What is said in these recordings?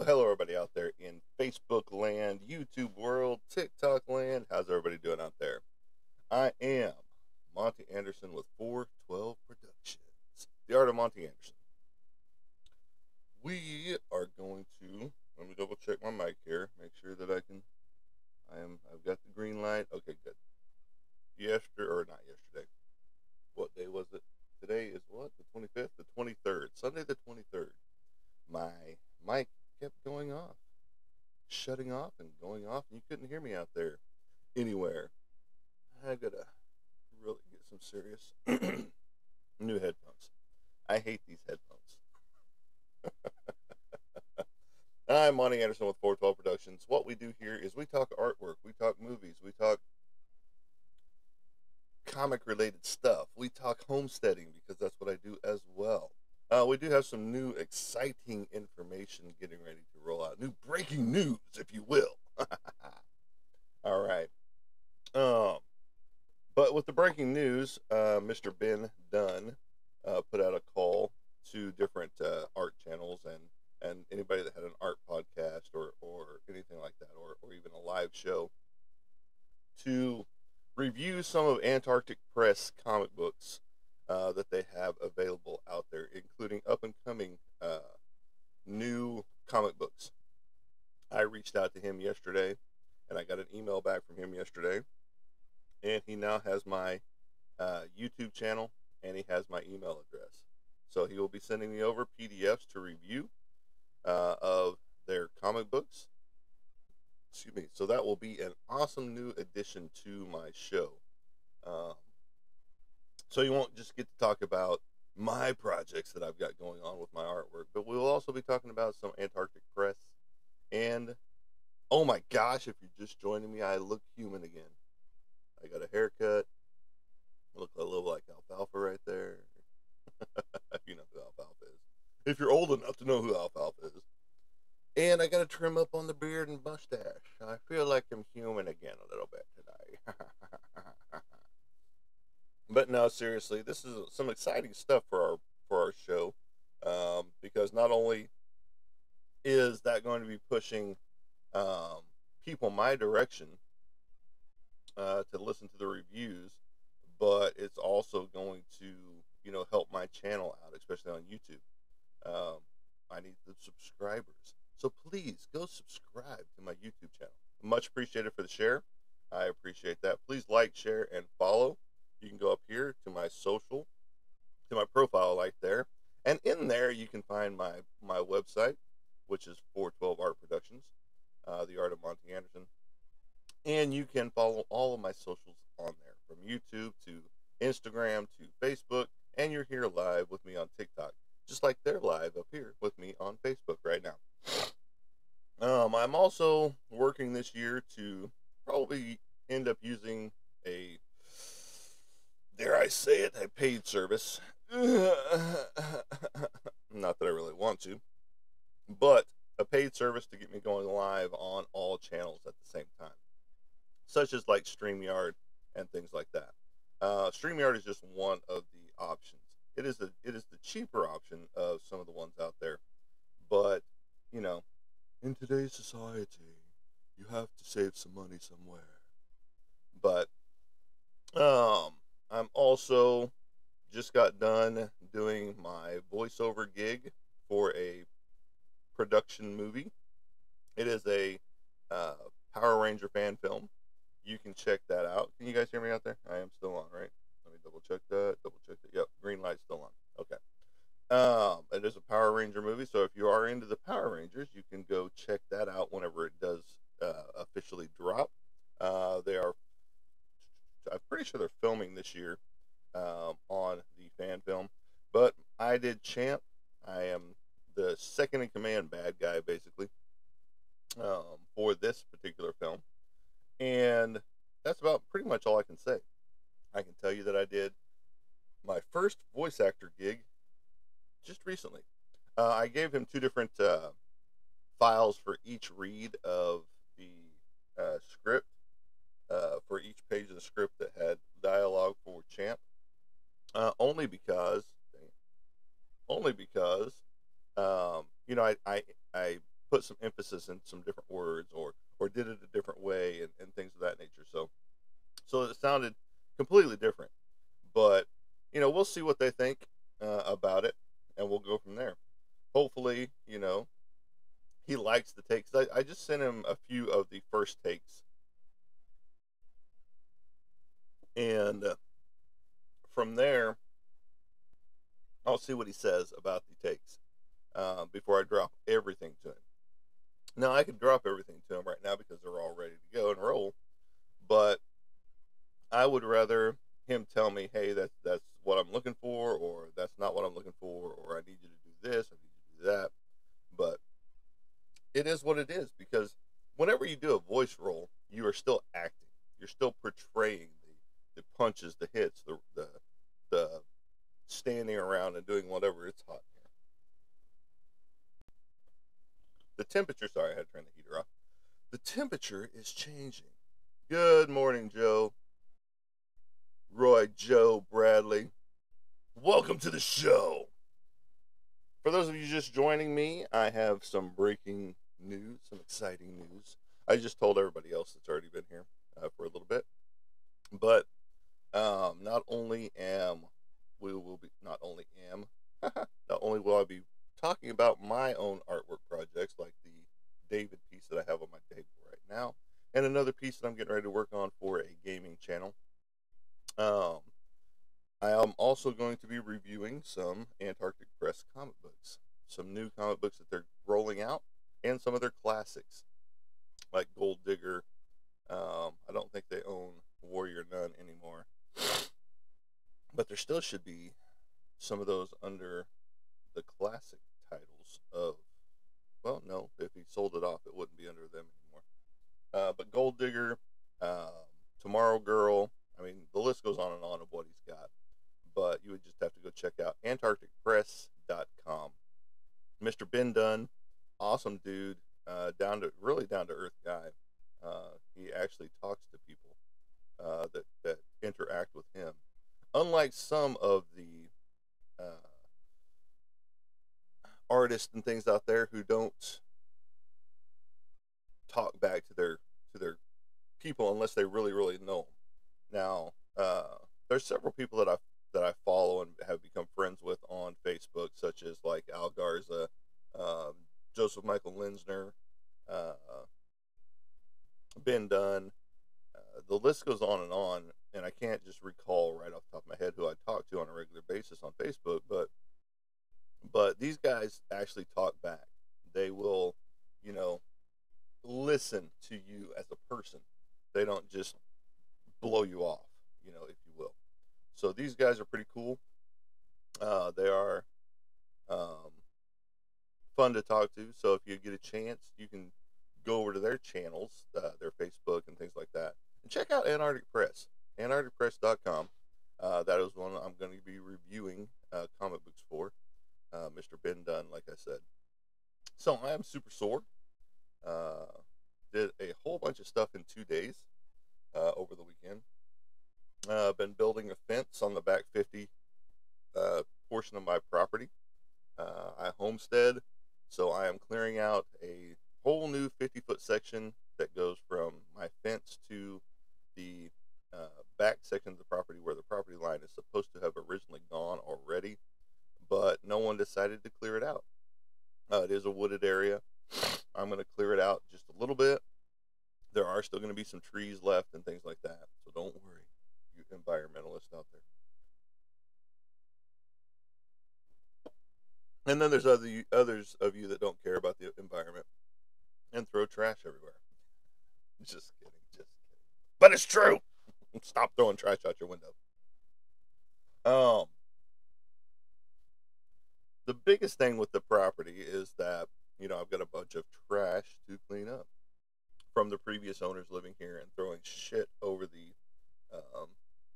Hello everybody out there in Facebook land, YouTube world, TikTok land. How's everybody doing out there? I am Monty Anderson with 412 Productions, the art of Monty Anderson. We are going to, let me double check my mic here, make sure that I've got the green light. Okay, good. Not yesterday. What day was it? Today is what? The 25th? The 23rd. Sunday the 23rd. My mic kept going off, shutting off and going off, and you couldn't hear me out there anywhere. I gotta really get some serious new headphones. I hate these headphones. I'm Monty Anderson with 412 Productions. What we do here is we talk artwork, we talk movies, we talk comic related stuff, we talk homesteading because that's what I do as well. We do have some new exciting information getting ready to roll out. New breaking news, if you will. All right. But with the breaking news, Mr. Ben Dunn put out a call to different art channels and anybody that had an art podcast or anything like that, or even a live show, to review some of Antarctic Press comic books that they have available out there, including up and coming new comic books. I reached out to him yesterday, and I got an email back from him yesterday, and he now has my YouTube channel, and he has my email address. So he will be sending me over PDFs to review of their comic books. Excuse me. So that will be an awesome new addition to my show. So you won't just get to talk about my projects that I've got going on with my artwork, but we'll also be talking about some Antarctic Press. And oh my gosh, if you're just joining me, I look human again. I got a haircut. I look a little like Alfalfa right there. You know who Alfalfa is. If you're old enough to know who Alfalfa is. And I got to trim up on the beard and mustache. I feel like I'm human again a little bit today. But no, seriously, this is some exciting stuff for our show, because not only is that going to be pushing people my direction to listen to the reviews, but it's also going to help my channel out, especially on YouTube. I need the subscribers, so please go subscribe to my YouTube channel. Much appreciated for the share. I appreciate that. Please like, share, and follow. You can go up here to my social, to my profile right there, and in there you can find my website, which is 412 Art Productions, the art of Monty Anderson, and you can follow all of my socials on there, from YouTube to Instagram to Facebook, and you're here live with me on TikTok, just like they're live up here with me on Facebook right now. I'm also working this year to probably end up using a, dare I say it, a paid service. Not that I really want to, but a paid service to get me going live on all channels at the same time, such as like StreamYard and things like that. StreamYard is just one of the options. It is the cheaper option of some of the ones out there, but in today's society, you have to save some money somewhere. But I'm also just got done doing my voiceover gig for a production movie. It is a Power Ranger fan film. You can check that out. Can you guys hear me out there? I am still on, right? Let me double check that. Yep, green light's still on. Okay. It is a Power Ranger movie, so if you are into the Power Rangers, you can go check that out whenever it does officially drop. I'm pretty sure they're filming this year on the fan film, but I did Champ. I am the second in command bad guy, basically, for this particular film, and that's about pretty much all I can say. I can tell you that I did my first voice actor gig just recently. I gave him two different files for each read of the script, for each page of the script that had dialogue for Champ, only because I put some emphasis in some different words, or did it a different way, and things of that nature. So it sounded completely different. But we'll see what they think about it, and we'll go from there. Hopefully, he likes the takes. I just sent him a few of the first takes, and from there, I'll see what he says about the takes before I drop everything to him. Now, I could drop everything to him right now because they're all ready to go and roll, but I would rather him tell me, hey, that's what I'm looking for, or that's not what I'm looking for, or I need you to do this, I need you to do that. But it is what it is, because whenever you do a voice roll, you are still acting. You're still portraying the punches, the hits, the standing around and doing whatever. It's hot here. The temperature, sorry, I had to turn the heater off. The temperature is changing. Good morning, Joe. Roy, Joe, Bradley. Welcome to the show. For those of you just joining me, I have some breaking news, some exciting news. I just told everybody else that's already been here for a little bit. But not only will I be talking about my own artwork projects, like the David piece that I have on my table right now, and another piece that I'm getting ready to work on for a gaming channel. I am also going to be reviewing some Antarctic Press comic books, some new comic books that they're rolling out, and some of their classics, like Gold Digger. I don't think they own Warrior Nun anymore, but there still should be some of those under the classic titles of, well, no, if he sold it off, it wouldn't be under them anymore. But Gold Digger, Tomorrow Girl, I mean, the list goes on and on of what he's got. But you would just have to go check out AntarcticPress.com. Mr. Ben Dunn, awesome dude, really down to earth guy. He actually talks to people that interact with him. Unlike some of the artists and things out there who don't talk back to their people unless they really, really know them. Now, there's several people that I follow and have become friends with on Facebook, such as like Garza, Joseph Michael Linsner, Ben Dunn. The list goes on, and I can't just recall right off the top of my head who I talk to on a regular basis on Facebook, but these guys actually talk back. They will, listen to you as a person. They don't just blow you off, if you will. So these guys are pretty cool. They are fun to talk to. So if you get a chance, you can go over to their channels, their Facebook and things like that, and check out Antarctic Press, AntarcticPress.com. That is one I'm going to be reviewing comic books for, Mr. Ben Dunn, like I said. So I am super sore. Did a whole bunch of stuff in 2 days over the weekend. Been building a fence on the back 50 portion of my property. I homestead, so I am clearing out a whole new 50-foot section that goes from my fence to the back section of the property where the property line is supposed to have originally gone already, but no one decided to clear it out. It is a wooded area. I'm going to clear it out just a little bit. There are still going to be some trees left and things like that, so don't worry, you environmentalists out there. And then there's others of you that don't care about the environment and throw trash everywhere. Just kidding. But it's true. Stop throwing trash out your window. The biggest thing with the property is that, I've got a bunch of trash to clean up from the previous owners living here and throwing shit over the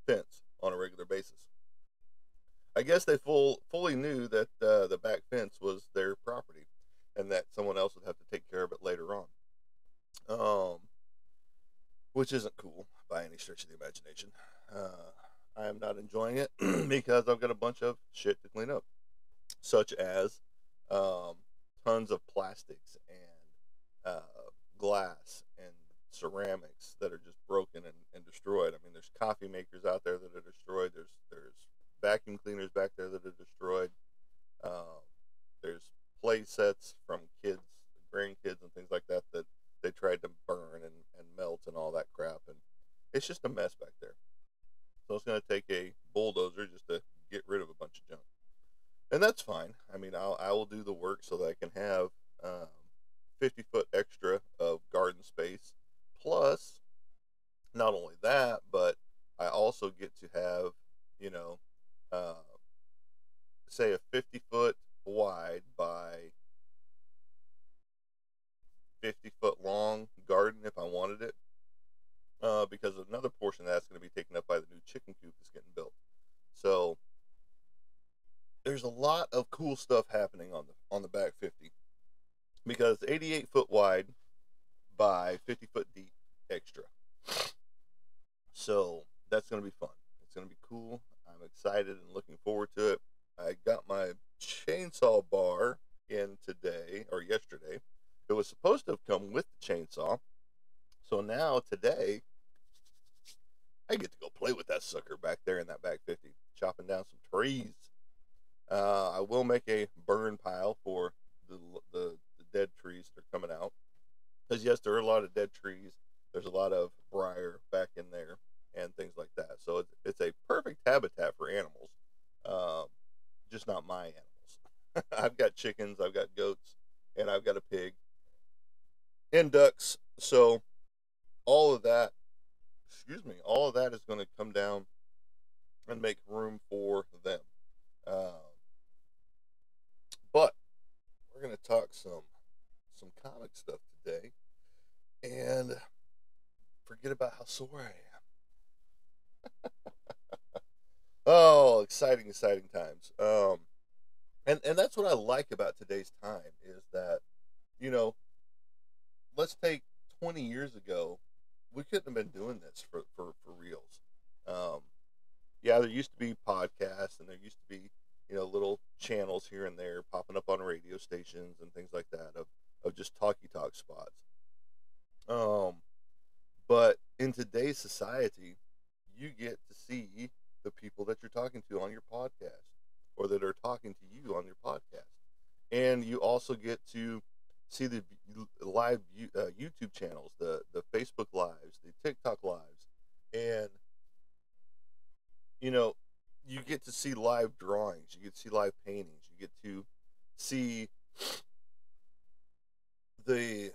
fence on a regular basis. I guess they fully knew that the back fence was their property and that someone else would have to take care of it later on. Which isn't cool by any stretch of the imagination. I am not enjoying it because I've got a bunch of shit to clean up, such as tons of plastics and glass and ceramics that are just broken and destroyed. I mean, there's coffee makers out there that are destroyed. There's vacuum cleaners back there that are destroyed. Um, there's play sets from kids, grandkids, and things like that that they tried to burn and melt and all that crap, and it's just a mess back there. So it's going to take a bulldozer just to get rid of a bunch of junk, and that's fine. I mean, I will do the work so that I can have 50 foot extra of garden space. Plus, not only that, but I also get to have, you know, uh, say a 50 foot wide by 50 foot long garden if I wanted it. Because another portion of that's going to be taken up by the new chicken coop that's getting built. So there's a lot of cool stuff happening on the back 50 because 88 foot wide by 50 foot deep extra. So that's going to be fun. It's going to be cool. I'm excited and looking forward to it. I got my chainsaw bar in today or yesterday. It was supposed to have come with the chainsaw. So now today I get to go play with that sucker back there in that back 50, chopping down some trees. I will make a burn pile for the dead trees that are coming out. Because, yes, there are a lot of dead trees. There's a lot of briar back in there and things like that. So it's a perfect habitat for animals, um, just not my animals. I've got chickens, I've got goats, and I've got a pig and ducks. So all of that, excuse me, all of that is going to come down and make room for them. Um, but we're going to talk some comic stuff today and forget about how sore I am. Oh, exciting, exciting times. And that's what I like about today's time is that, you know, let's take 20 years ago, we couldn't have been doing this for reals. Um, yeah, there used to be podcasts and there used to be, little channels here and there popping up on radio stations and things like that of just talky talk spots. Um, but in today's society, you get to see the people that you're talking to on your podcast or that are talking to you on your podcast. And you also get to see the live YouTube channels, the Facebook lives, the TikTok lives, and you know you get to see live drawings, you get to see live paintings, you get to see the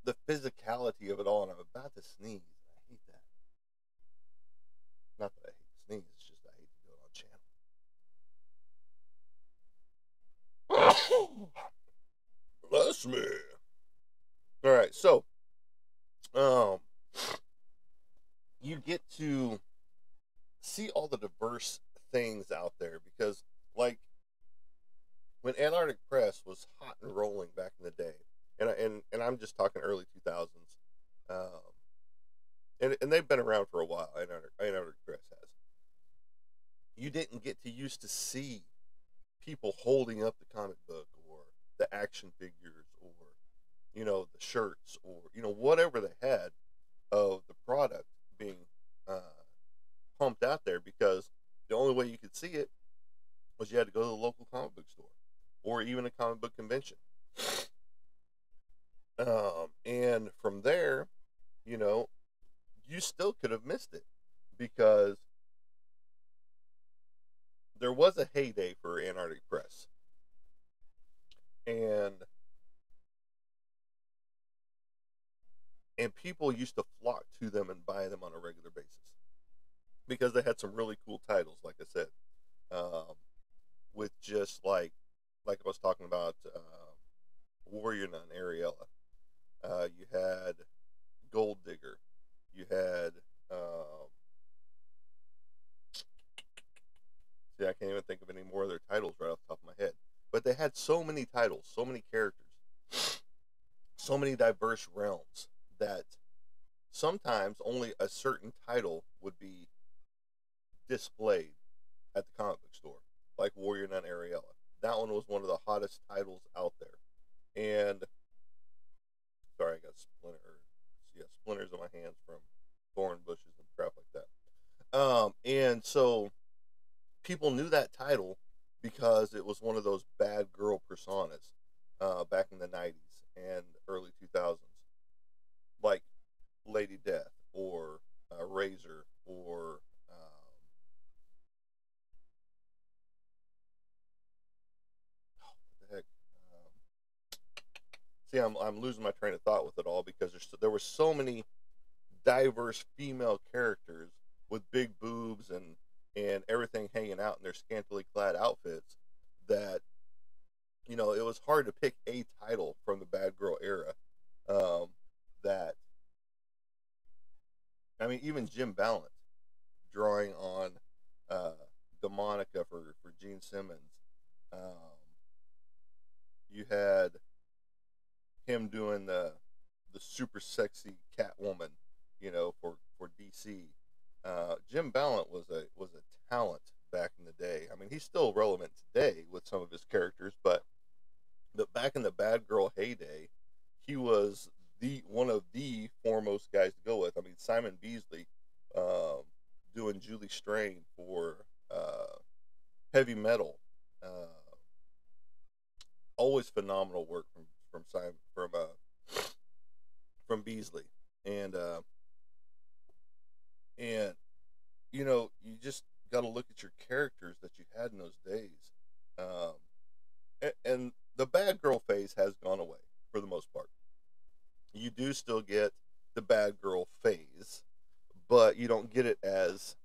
the physicality of it all. And I'm about to sneeze. I hate that. Not that I hate to sneeze, it's just I hate to do it on channel. Bless me. All right, so um, you get to see all the diverse things out there because, like, when Antarctic Press was hot and rolling back in the day, and I'm just talking early 2000s, um, and they've been around for a while. Antarctic Press has. You didn't get to used to see people holding up the comic book or the action figures or the shirts or whatever they had of the product being uh, pumped out there because the only way you could see it was you had to go to the local comic book store or even a comic book convention. And from there, you know, you still could have missed it because there was a heyday for Antarctic Press, and people used to flock to them and buy them on a regular basis because they had some really cool titles, like I said, um, with just like I was talking about, Warrior Nun Ariella. You had Gold Digger. You had see, I can't even think of any more of their titles right off the top of my head. But they had so many titles, so many characters, so many diverse realms that sometimes only a certain title would be displayed at the comic book store, like Warrior Nun Ariella. That one was one of the hottest titles out there. And sorry, I got splinters in my hands from thorn bushes and crap like that. And so people knew that title because it was one of those bad girl personas back in the 90s and early 2000s, like Lady Death or Razor or what the heck? See, I'm losing my train of thought with it all because there were so many diverse female characters with big boobs and everything hanging out in their scantily clad outfits that it was hard to pick a title from the bad girl era. Um, that I mean, even Jim Ballant drawing on uh, Demonica for Gene Simmons. Um, you had him doing the super sexy Catwoman, for DC. Jim Ballant was a talent back in the day. I mean, he's still relevant today with some of his characters, but back in the bad girl heyday, he was the one of the foremost guys to go with. I mean, Simon Beasley, um, doing Julie Strain for Heavy Metal. Uh, Always phenomenal work from Simon from Beasley, and and you just got to look at your characters that you had in those days, um, and the bad girl phase has gone away for the most part. You do still get the bad girl phase, but you don't get it as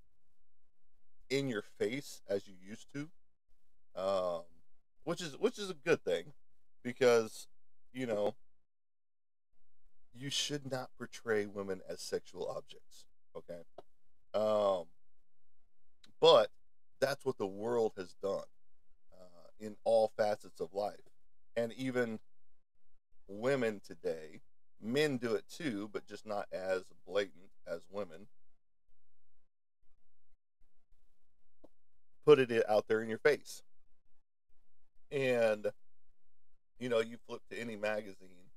in your face as you used to, um, which is a good thing because you know you should not portray women as sexual objects. Okay, um, but that's what the world has done in all facets of life, and even women today, men do it too, but just not as blatant as women. Put it out there in your face, and you flip to any magazine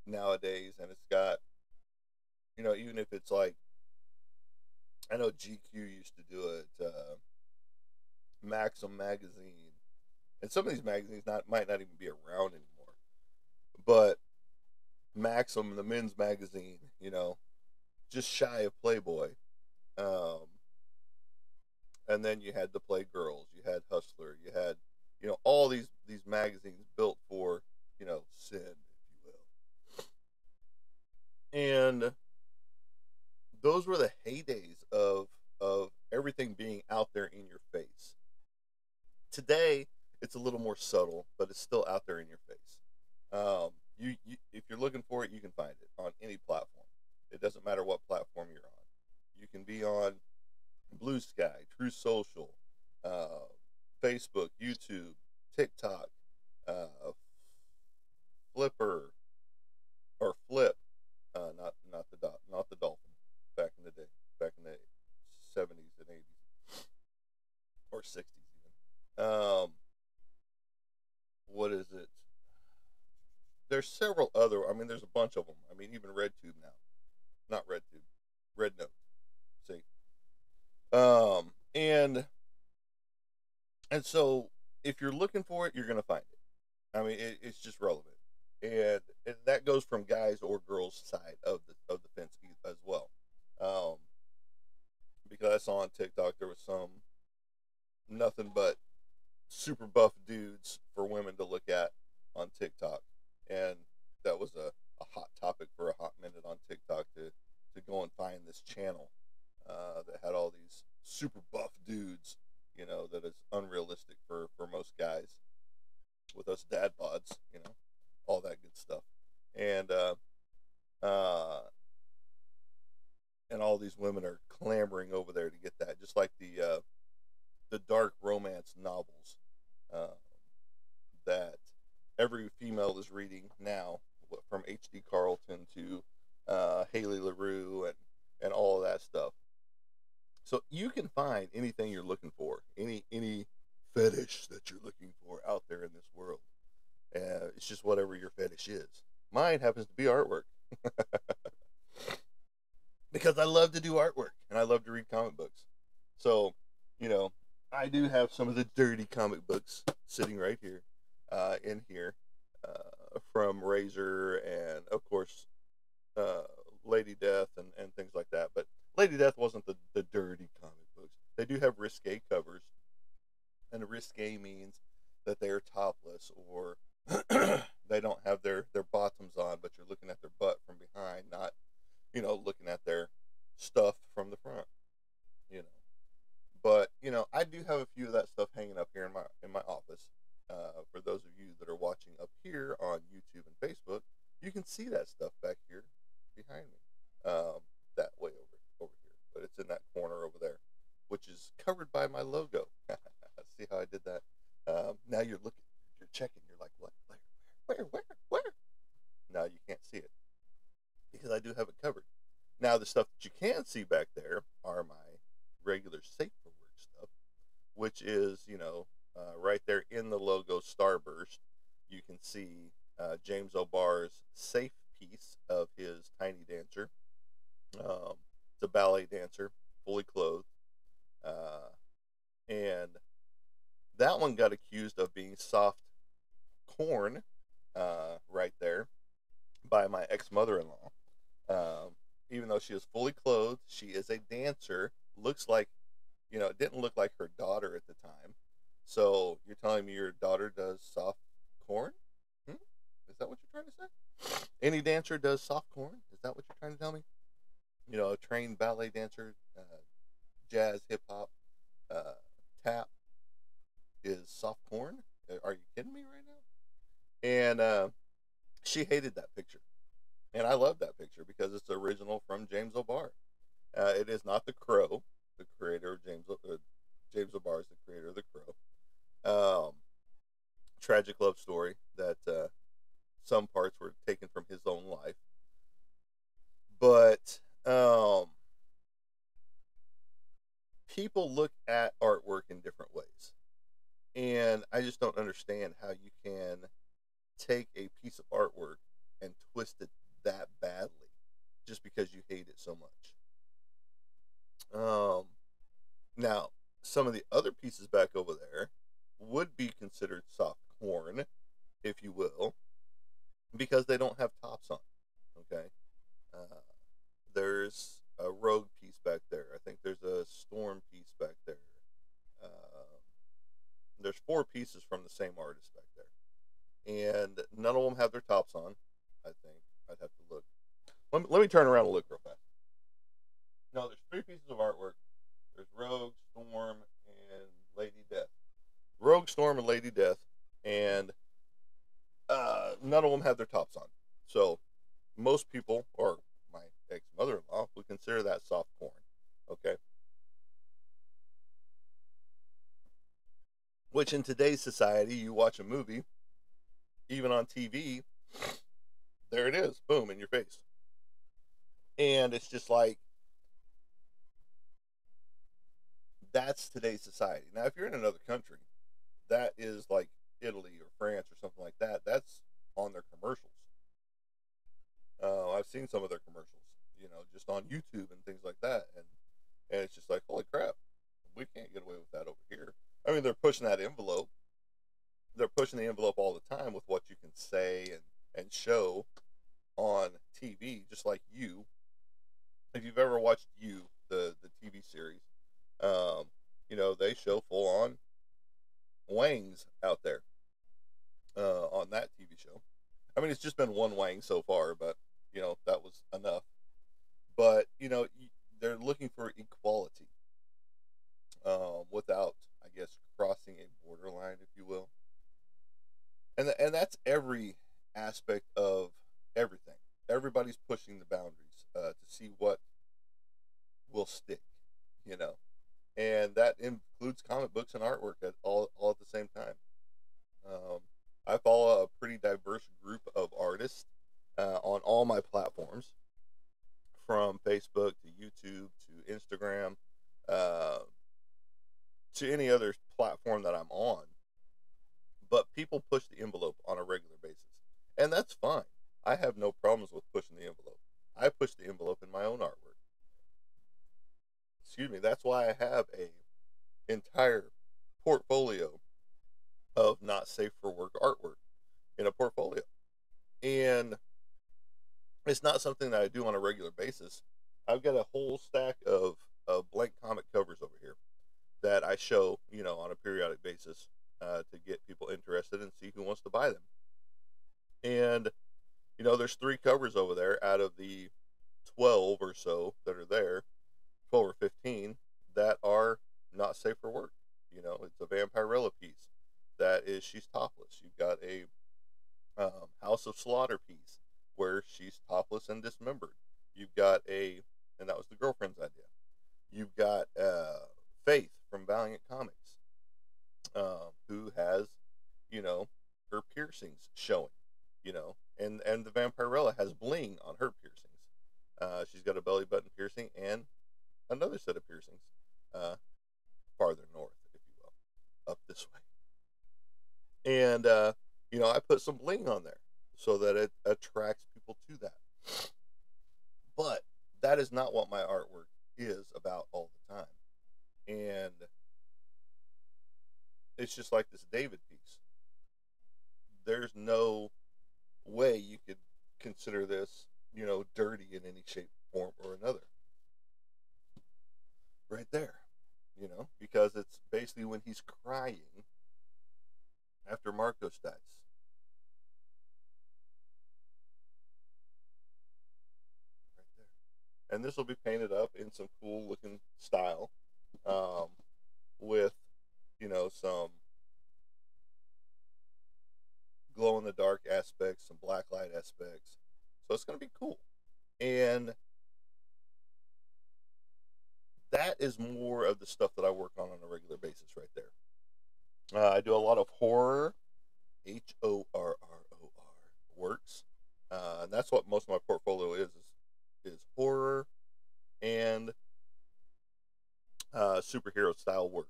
nowadays, and it's got even if it's like I know GQ used to do it, Maxim magazine, and some of these magazines might not even be around anymore. But Maxim, the men's magazine, just shy of Playboy, um, and then you had the Playgirls, you had Hustler, you had all these magazines built for sin, if you will, and those were the heydays of everything being out there in your face. Today, it's a little more subtle, but it's still out there in your face. If you're looking for it, you can find it on any platform. It doesn't matter what platform you're on. You can be on Blue Sky, True Social, uh, Facebook, YouTube, TikTok, uh, Flipper or Flip, not the dolphin. Back in the day, back in the 70s and 80s or 60s even. What is it? There's several other. I mean, there's a bunch of them. I mean, even RedTube now, not RedTube, Red Note. See, and so if you're looking for it, you're gonna find it. I mean, it's just relevant, and that goes from guys or girls' side of the fence as well. Um, because I saw on TikTok there was some nothing but super buff dudes for women to look at on TikTok, and that was a hot topic for a hot minute on TikTok to go and find this channel that had all these super buff dudes, that is unrealistic for most guys with us dad bods, all that good stuff, and uh, and all these women are clamoring over there to get that, just like the dark romance novels uh, that every female is reading now, from H.D. Carlton to Haley LaRue and all of that stuff. So you can find anything you're looking for, any fetish that you're looking for out there in this world. It's just whatever your fetish is. Mine happens to be artwork. because I love to do artwork and I love to read comic books. So, you know, I do have some of the dirty comic books sitting right here, in here, from Razor and of course, uh, Lady Death and things like that. But Lady Death wasn't the dirty comic books. They do have risque covers, and risque means that they are topless or they don't have their bottoms on, but you're looking at their butt from behind, not looking at their stuff from the front. You know, but I do have a few of that stuff hanging up here in my office. For those of you that are watching up here on YouTube and Facebook, you can see that stuff back here behind me. That way over here, but it's in that corner over there, which is covered by my logo. See how I did that? Now you're checking. You're like, what? Where? Now you can't see it because I do have it covered. Now the stuff that you can see back there are my regular safe for work stuff, which is right there in the logo Starburst. You can see James O'Barr's safe piece of his Tiny Dancer. It's a ballet dancer, fully clothed, and that one got accused of being soft corn, right there, by my ex mother-in-law. Even though she is fully clothed, she is a dancer. Looks like, it didn't look like her daughter at the time. So you're telling me your daughter does soft corn? Hmm? Is that what you're trying to say? Any dancer does soft corn? Is that what you're trying to tell me? A trained ballet dancer, jazz, hip hop, uh, tap is soft corn? Are you kidding me right now? And she hated that picture. And I love that picture because it's original from James O'Barr. It is not the Crow, the creator of James O'Barr is the creator of the Crow. Tragic love story that some parts were taken from his own life. But people look at artwork in different ways. And I just don't understand how you can take a piece of artwork and twist it that badly just because you hate it so much. Now, some of the other pieces back over there would be considered soft corn, if you will, because they don't have tops on. Okay, uh, there's a rogue piece back there. I think there's a storm piece back there. Uh, there's four pieces from the same artist back there, and none of them have their tops on. I think I'd have to look. Let me turn around and look real fast. No, there's three pieces of artwork. There's Rogue, Storm, and Lady Death. Rogue, Storm, and Lady Death, and none of them have their tops on. So most people, or my ex mother-in-law, would consider that soft corn. Okay, which in today's society, you watch a movie, even on TV, there it is, boom, in your face, and it's just like that's today's society. Now, if you're in another country, that is like Italy or France or something like that. That's on their commercials. I've seen some of their commercials, just on YouTube and things like that, and it's just like, holy crap, we can't get away with that over here. I mean, they're pushing that envelope. They're pushing the envelope all the time with what you can say and show on TV, just like You. If you've ever watched You, the TV series, they show full on wangs out there, on that TV show. I mean, it's just been one wang so far, but that was enough. But they're looking for equality, without, I guess, crossing a borderline, if you will. And that's every aspect of everything. Everybody's pushing the boundaries, to see what will stick, you know, and that includes comic books and artwork all at the same time. Um, I follow a pretty diverse group of artists, on all my platforms, from Facebook to YouTube to Instagram, uh, to any other platform that I'm on. But people push the envelope on a regular basis, and that's fine. I have no problems with pushing the envelope. I push the envelope in my own artwork. Excuse me. That's why I have a entire portfolio of not safe for work artwork in a portfolio. And it's not something that I do on a regular basis. I've got a whole stack of blank comic covers over here that I show, on a periodic basis to get people interested and see who wants to buy them. And, there's 3 covers over there out of the 12 or so that are there, 12 or 15, that are not safe for work. It's a Vampirella piece that is, she's topless. You've got a House of Slaughter piece where she's topless and dismembered. You've got and that was the girlfriend's idea. You've got Faith from Valiant Comics, who has, her piercings showing, and the Vampirella has bling on her piercings. She's got a belly button piercing and another set of piercings, farther north, if you will, up this way. And I put some bling on there so that it attracts people to that. But that is not what my artwork is about all the time. And it's just like this David piece. There's no way you could consider this, dirty in any shape, form, or another. Right there, because it's basically when he's crying after Marcos dies. Right there. And this will be painted up in some cool looking style, with, some glow in the dark aspects, some black light aspects. So it's going to be cool. And that is more of the stuff that I work on a regular basis right there. I do a lot of horror, HORROR works. And that's what most of my portfolio is horror and superhero style work.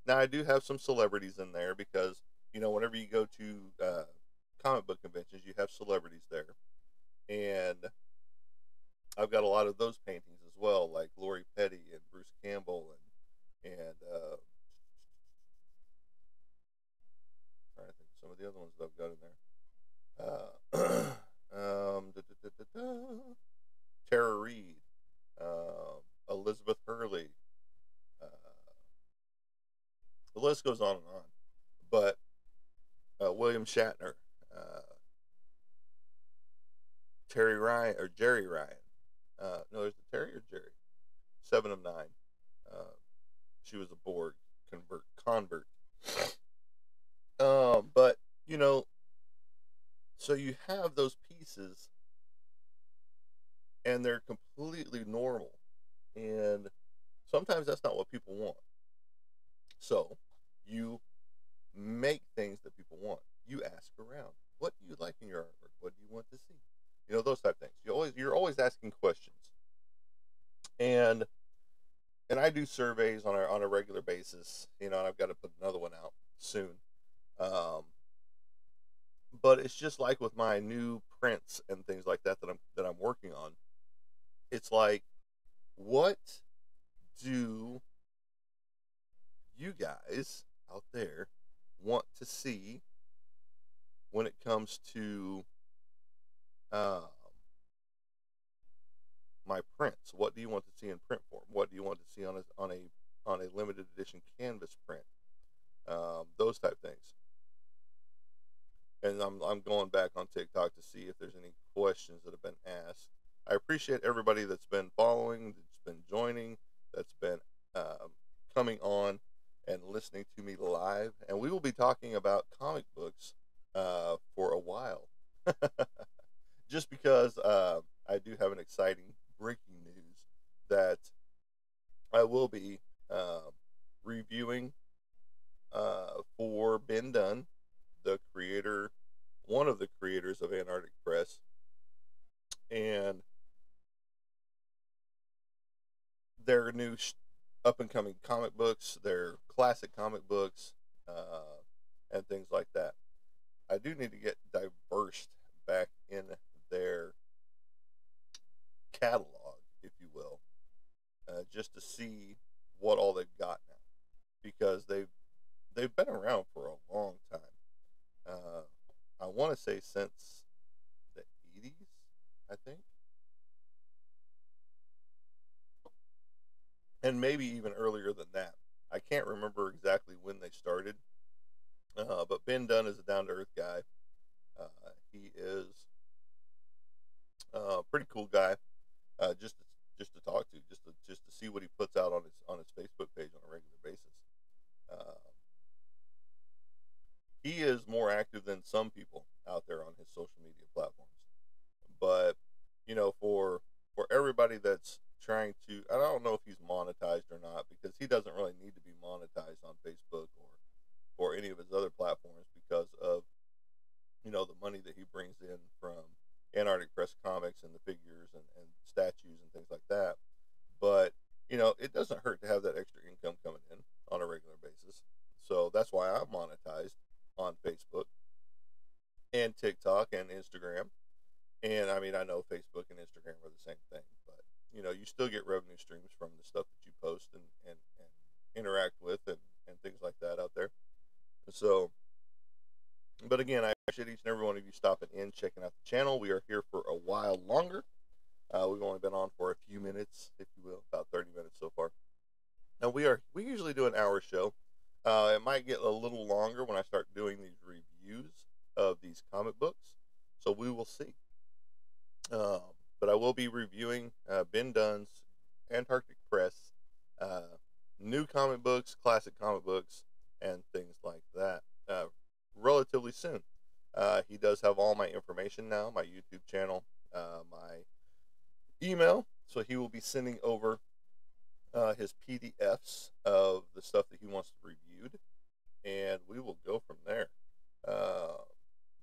Now I do have some celebrities in there because, whenever you go to comic book conventions, you have celebrities there. And I've got a lot of those paintings as well, like Lori Petty and Bruce Campbell and trying to think of some of the other ones that I've got in there. Tara Reid, Elizabeth Hurley. The list goes on and on. But William Shatner, Terry Ryan or Jerry Ryan. No, there's the Terry or Jerry. 7 of 9. She was a Borg convert. But so you have those pieces, and they're completely normal, and sometimes that's not what people want. So you make things that people want. You ask around, what do you like in your artwork? What do you want to see? Those type of things. You're always asking questions. And I do surveys on a regular basis, and I've got to put another one out soon. But it's just like with my new prints and things like that I'm working on. It's like, what do you guys out there want to see when it comes to my prints? What do you want to see in print form? What do you want to see on a limited edition canvas print? Those type things. And I'm going back on TikTok to see if there's any questions that have been asked. I appreciate everybody that's been following, that's been joining, that's been coming on and listening to me live. And we will be talking about comic books for a while. Just because I do have an exciting breaking news that I will be reviewing for Ben Dunn, one of the creators of Antarctic Press, and their new up and coming comic books, their classic comic books, and things like that. I do need to get diverse back in their catalog, if you will, just to see what all they've got now, because they've been around for a long time. Uh, I want to say since the 80s, I think, and maybe even earlier than that. I can't remember exactly when they started, but Ben Dunn is a down to earth guy. He is a pretty cool guy, just to talk to, just to see what he puts out on his Facebook page on a regular basis. Uh, he is more active than some people out there on his social media platforms. But for everybody that's trying to, I don't know if he's monetized or not, because he doesn't really need to be monetized on Facebook or any of his other platforms, because of the money that he brings in from Antarctic Press Comics and the figures and statues and things like that. But it doesn't hurt to have that extra income coming in on a regular basis. So that's why I'm monetized on Facebook and TikTok and Instagram. And I mean, I know Facebook and Instagram are the same thing, but you still get revenue streams from the stuff that you post and interact with and things like that out there. So, but again, I appreciate each and every one of you stopping in, checking out the channel. We are here for a while longer. We've only been on for a few minutes, if you will, about 30 minutes so far. Now we usually do an hour show. It might get a little longer when I start doing these reviews of these comic books, so we will see. Um, but I will be reviewing Ben Dunn's Antarctic Press, uh, new comic books, classic comic books, and things like that relatively soon. He does have all my information now, my YouTube channel, my email, so he will be sending over his PDFs of the stuff that he wants reviewed, and we will go from there. Uh,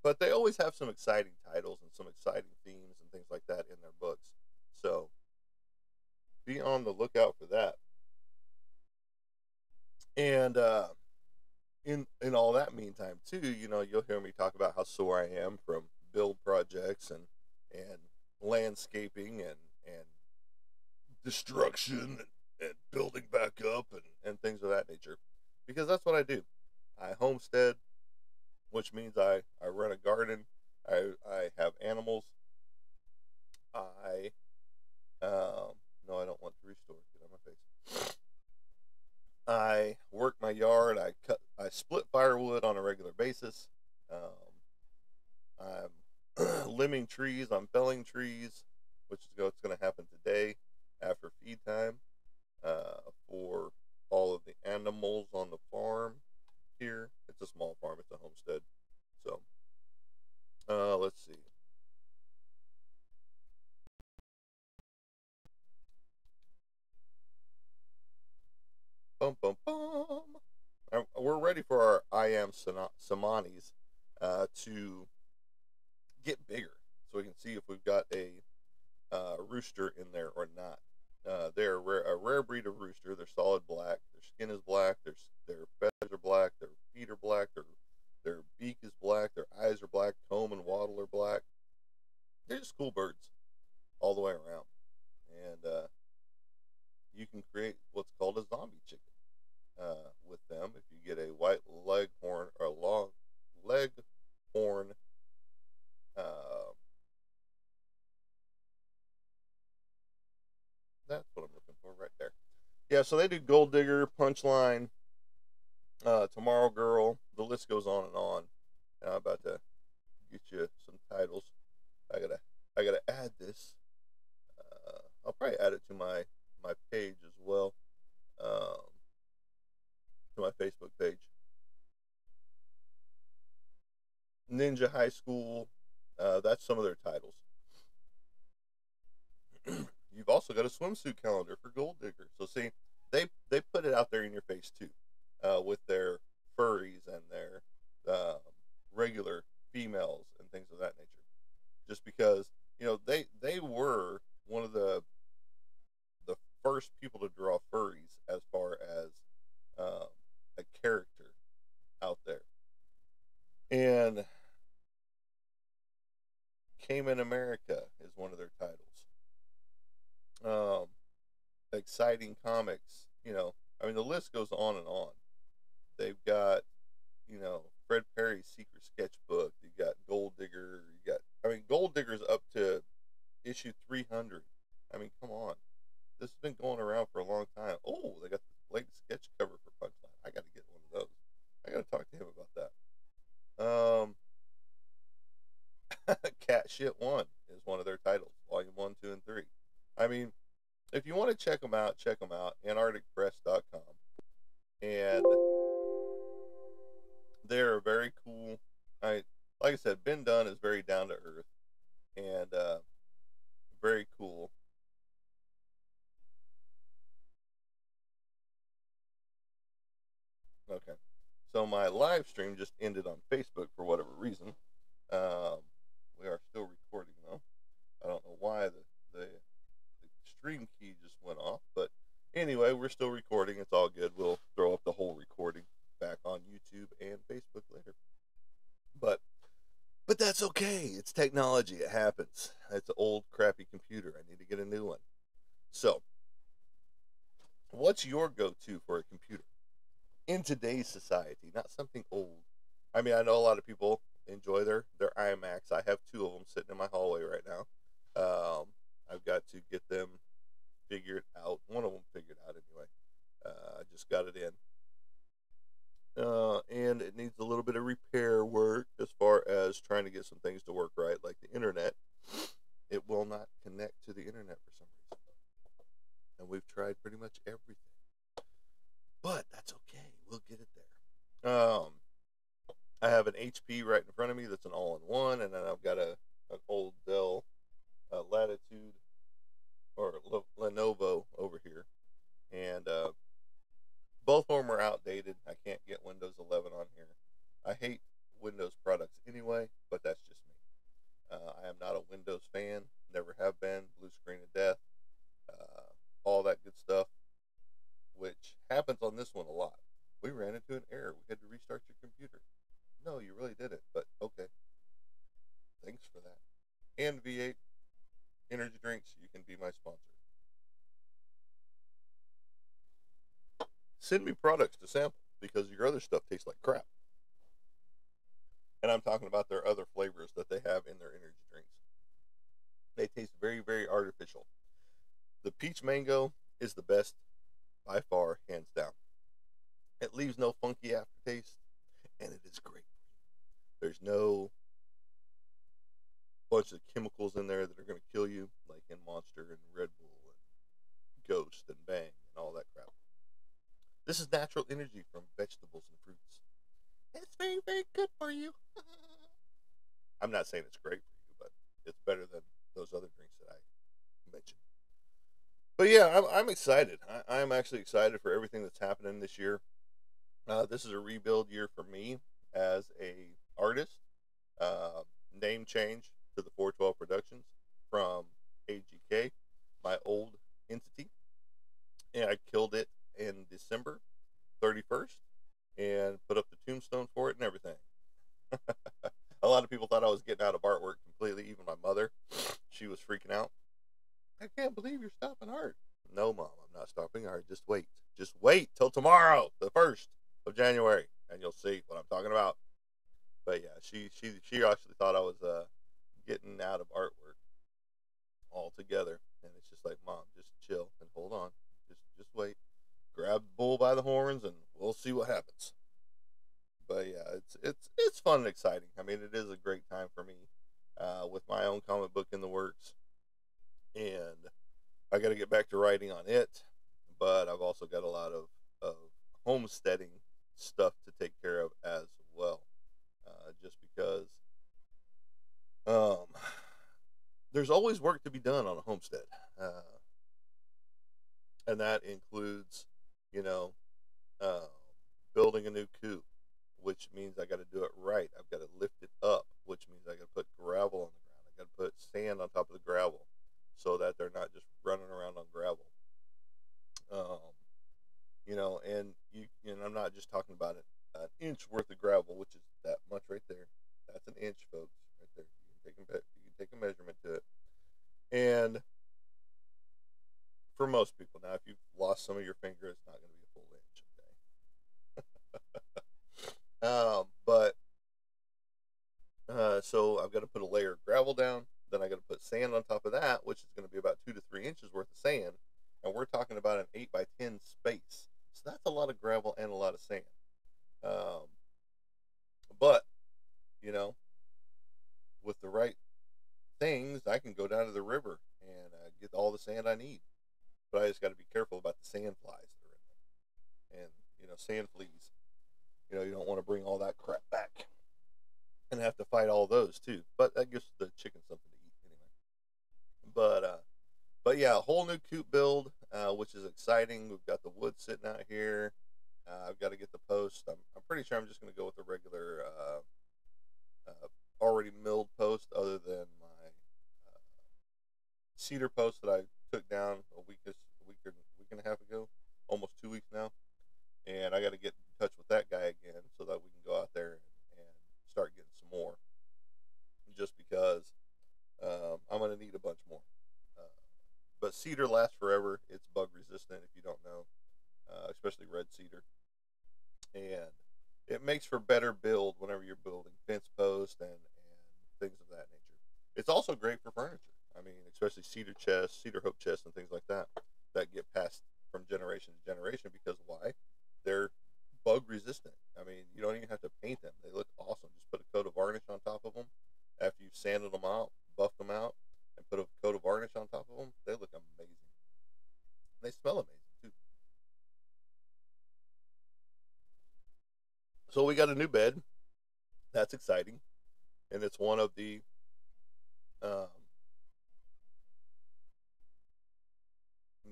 but they always have some exciting titles and some exciting themes and things like that in their books. So be on the lookout for that. And in all that meantime too, you'll hear me talk about how sore I am from build projects and landscaping and destruction and building back up and things of that nature. Because that's what I do. I homestead, which means I run a garden. I have animals. I no, I don't want to restore. Get out of my face. I work my yard. I split firewood on a regular basis. I'm limbing trees. I'm felling trees, which is what's going to happen today after feed time for all of the animals on the farm here. It's a small farm. It's a homestead. So let's see. Bum, bum, bum. We're ready for our I am Samanis to get bigger, so we can see if we've got a rooster in there or not. They're a rare breed of rooster. They're solid black. Their skin is black. Their feathers are black. Their feet are black. Their beak is black. Their eyes are black. Comb and wattle are black. They're just cool birds all the way around. And you can create what's called a zombie chicken with them if you get a white leghorn or a long leghorn. That's what I'm looking for right there. Yeah, so they do Gold Digger, Punchline, Tomorrow Girl. The list goes on and on. And I'm about to get you some titles. I gotta add this. I'll probably add it to my page as well, to my Facebook page. Ninja High School. That's some of their titles. You've also got a swimsuit calendar for Gold Digger. So see, they put it out there in your face too, with their furries and their regular females and things of that nature. Just because they were one of the first people to draw furries as far as a character out there, and Cayman America exciting comics. I mean, the list goes on and on. They've got, Fred Perry's Secret Sketchbook. You got Gold Digger. I mean, Gold Digger's up to issue 300. I mean, come on. This has been going around for a long time. Oh, they got the latest sketch cover for Punchline. I got to get one of those. I got to talk to him about that. Cat Shit 1 is one of their titles, volume 1, 2, and 3. I mean, if you want to check them out, antarcticpress.com. And they're very cool. Like I said, Ben Dunn is very down to earth and very cool. Okay. So my live stream just ended on Facebook for whatever reason. We are still recording though. I don't know why the stream key just went off, but anyway, we're still recording. It's all good. We'll throw up the whole recording back on YouTube and Facebook later. But that's okay. It's technology. It happens. It's an old crappy computer. I need to get a new one. So, what's your go-to for a computer in today's society? Not something old. I mean, I know a lot of people enjoy their iMacs. I have two of them sitting in my hallway right now. I've got to get them figured out. One of them figured out anyway. I just got it in. And it needs a little bit of repair work as far as trying to get some things to work right, like the internet. It will not connect to the internet for some reason. And we've tried pretty much everything. But that's okay. We'll get it there. I have an HP right in front of me that's an all-in-one, and then I've got an old Dell Latitude or Lenovo over here. And both of them are outdated. I can't get Windows 11 on here. I hate Windows products anyway, but that's just me. I am not a Windows fan. Never have been. Blue screen of death. All that good stuff, which happens on this one a lot. We ran into an error. We had to restart your computer. No, you really didn't, but okay. Thanks for that. And V8 energy drinks, you can be my sponsor. Send me products to sample because your other stuff tastes like crap. And I'm talking about their other flavors that they have in their energy drinks. They taste very, very artificial. The peach mango is the best by far, hands down. It leaves no funky aftertaste, and it is great. There's no bunch of chemicals in there that are going to kill you, like in Monster and Red Bull and Ghost and Bang and all that crap. This is natural energy from vegetables and fruits. It's very, very good for you. I'm not saying it's great for you, but it's better than those other drinks that I mentioned. But yeah, I'm excited. I'm actually excited for everything that's happening this year. This is a rebuild year for me as a artist. Name change to the 412 Productions from AGK, my old entity. And I killed it in December 31st and put up the tombstone for it and everything. A lot of people thought I was getting out of artwork completely, even my mother. She was freaking out. I can't believe you're stopping art. No, Mom, I'm not stopping art. Just wait. Just wait till tomorrow, the 1st of January, and you'll see what I'm talking about. But yeah, she actually thought I was getting out of artwork altogether, and it's just like, Mom, just chill and hold on. Just wait. Grab the bull by the horns, and we'll see what happens. But yeah, it's fun and exciting. I mean, it is a great time for me with my own comic book in the works, and I got to get back to writing on it. But I've also got a lot of homesteading stuff to take care of as well, just because there's always work to be done on a homestead, and that includes, you know, uh, building a new coop, which means I got to do it right. I've got to lift it up, which means I got to put gravel on the ground. I got to put sand on top of the gravel so that they're not just running around on gravel. And I'm not just talking about an inch worth of gravel, which is that much right there. That's an inch, folks, right there. You can take a measurement to it. And for most people. Now, if you've lost some of your finger, it's not going to be a full inch. Okay. But so I've got to put a layer of gravel down. Then I got to put sand on top of that, which is going to be about 2 to 3 inches worth of sand. And we're talking about an 8 by 10 space. So that's a lot of gravel and a lot of sand. Um, but you know, with the right things, I can go down to the river and get all the sand I need. But I just got to be careful about the sand flies that are in there, and sand fleas. You don't want to bring all that crap back and have to fight all those too. But that gives the chicken something to eat anyway. But yeah, a whole new coop build, which is exciting. We've got the wood sitting out here. I've got to get the post. I'm pretty sure I'm just going to go with the regular already milled post, other than my cedar post that I took down week and a half ago, almost 2 weeks now. And I got to get in touch with that guy again so that we can go out there and start getting some more. Just because I'm going to need a bunch more. But cedar lasts forever. It's bug resistant, if you don't know, especially red cedar. And it makes for better build whenever you're building fence posts and things of that nature. It's also great for furniture. I mean, especially cedar chests, cedar hook chests, and things like that get passed from generation to generation, because why? They're bug resistant. I mean, you don't even have to paint them. They look awesome. Just put a coat of varnish on top of them. After you've sanded them out, buffed them out, and put a coat of varnish on top of them, they look amazing. They smell amazing too. So we got a new bed. That's exciting, and it's one of the um,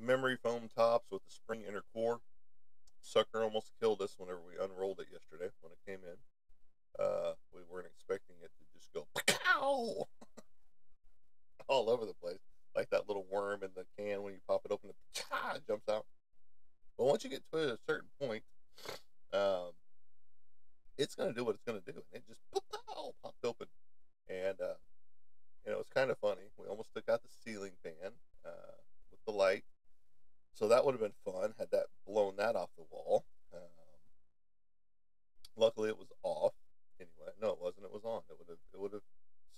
memory foam tops with the spring inner core. Sucker almost killed us whenever we unrolled it yesterday when it came in. We weren't expecting it to just go pow all over the place, like that little worm in the can when you pop it open, it jumps out. But once you get to a certain point, um, it's going to do what it's going to do, and it just pow, popped open. And it's kind of funny. We almost took out the ceiling fan with the light, so that would have been fun had that blown that off the wall. Luckily, it was off. Anyway, no, it wasn't. It was on. It would have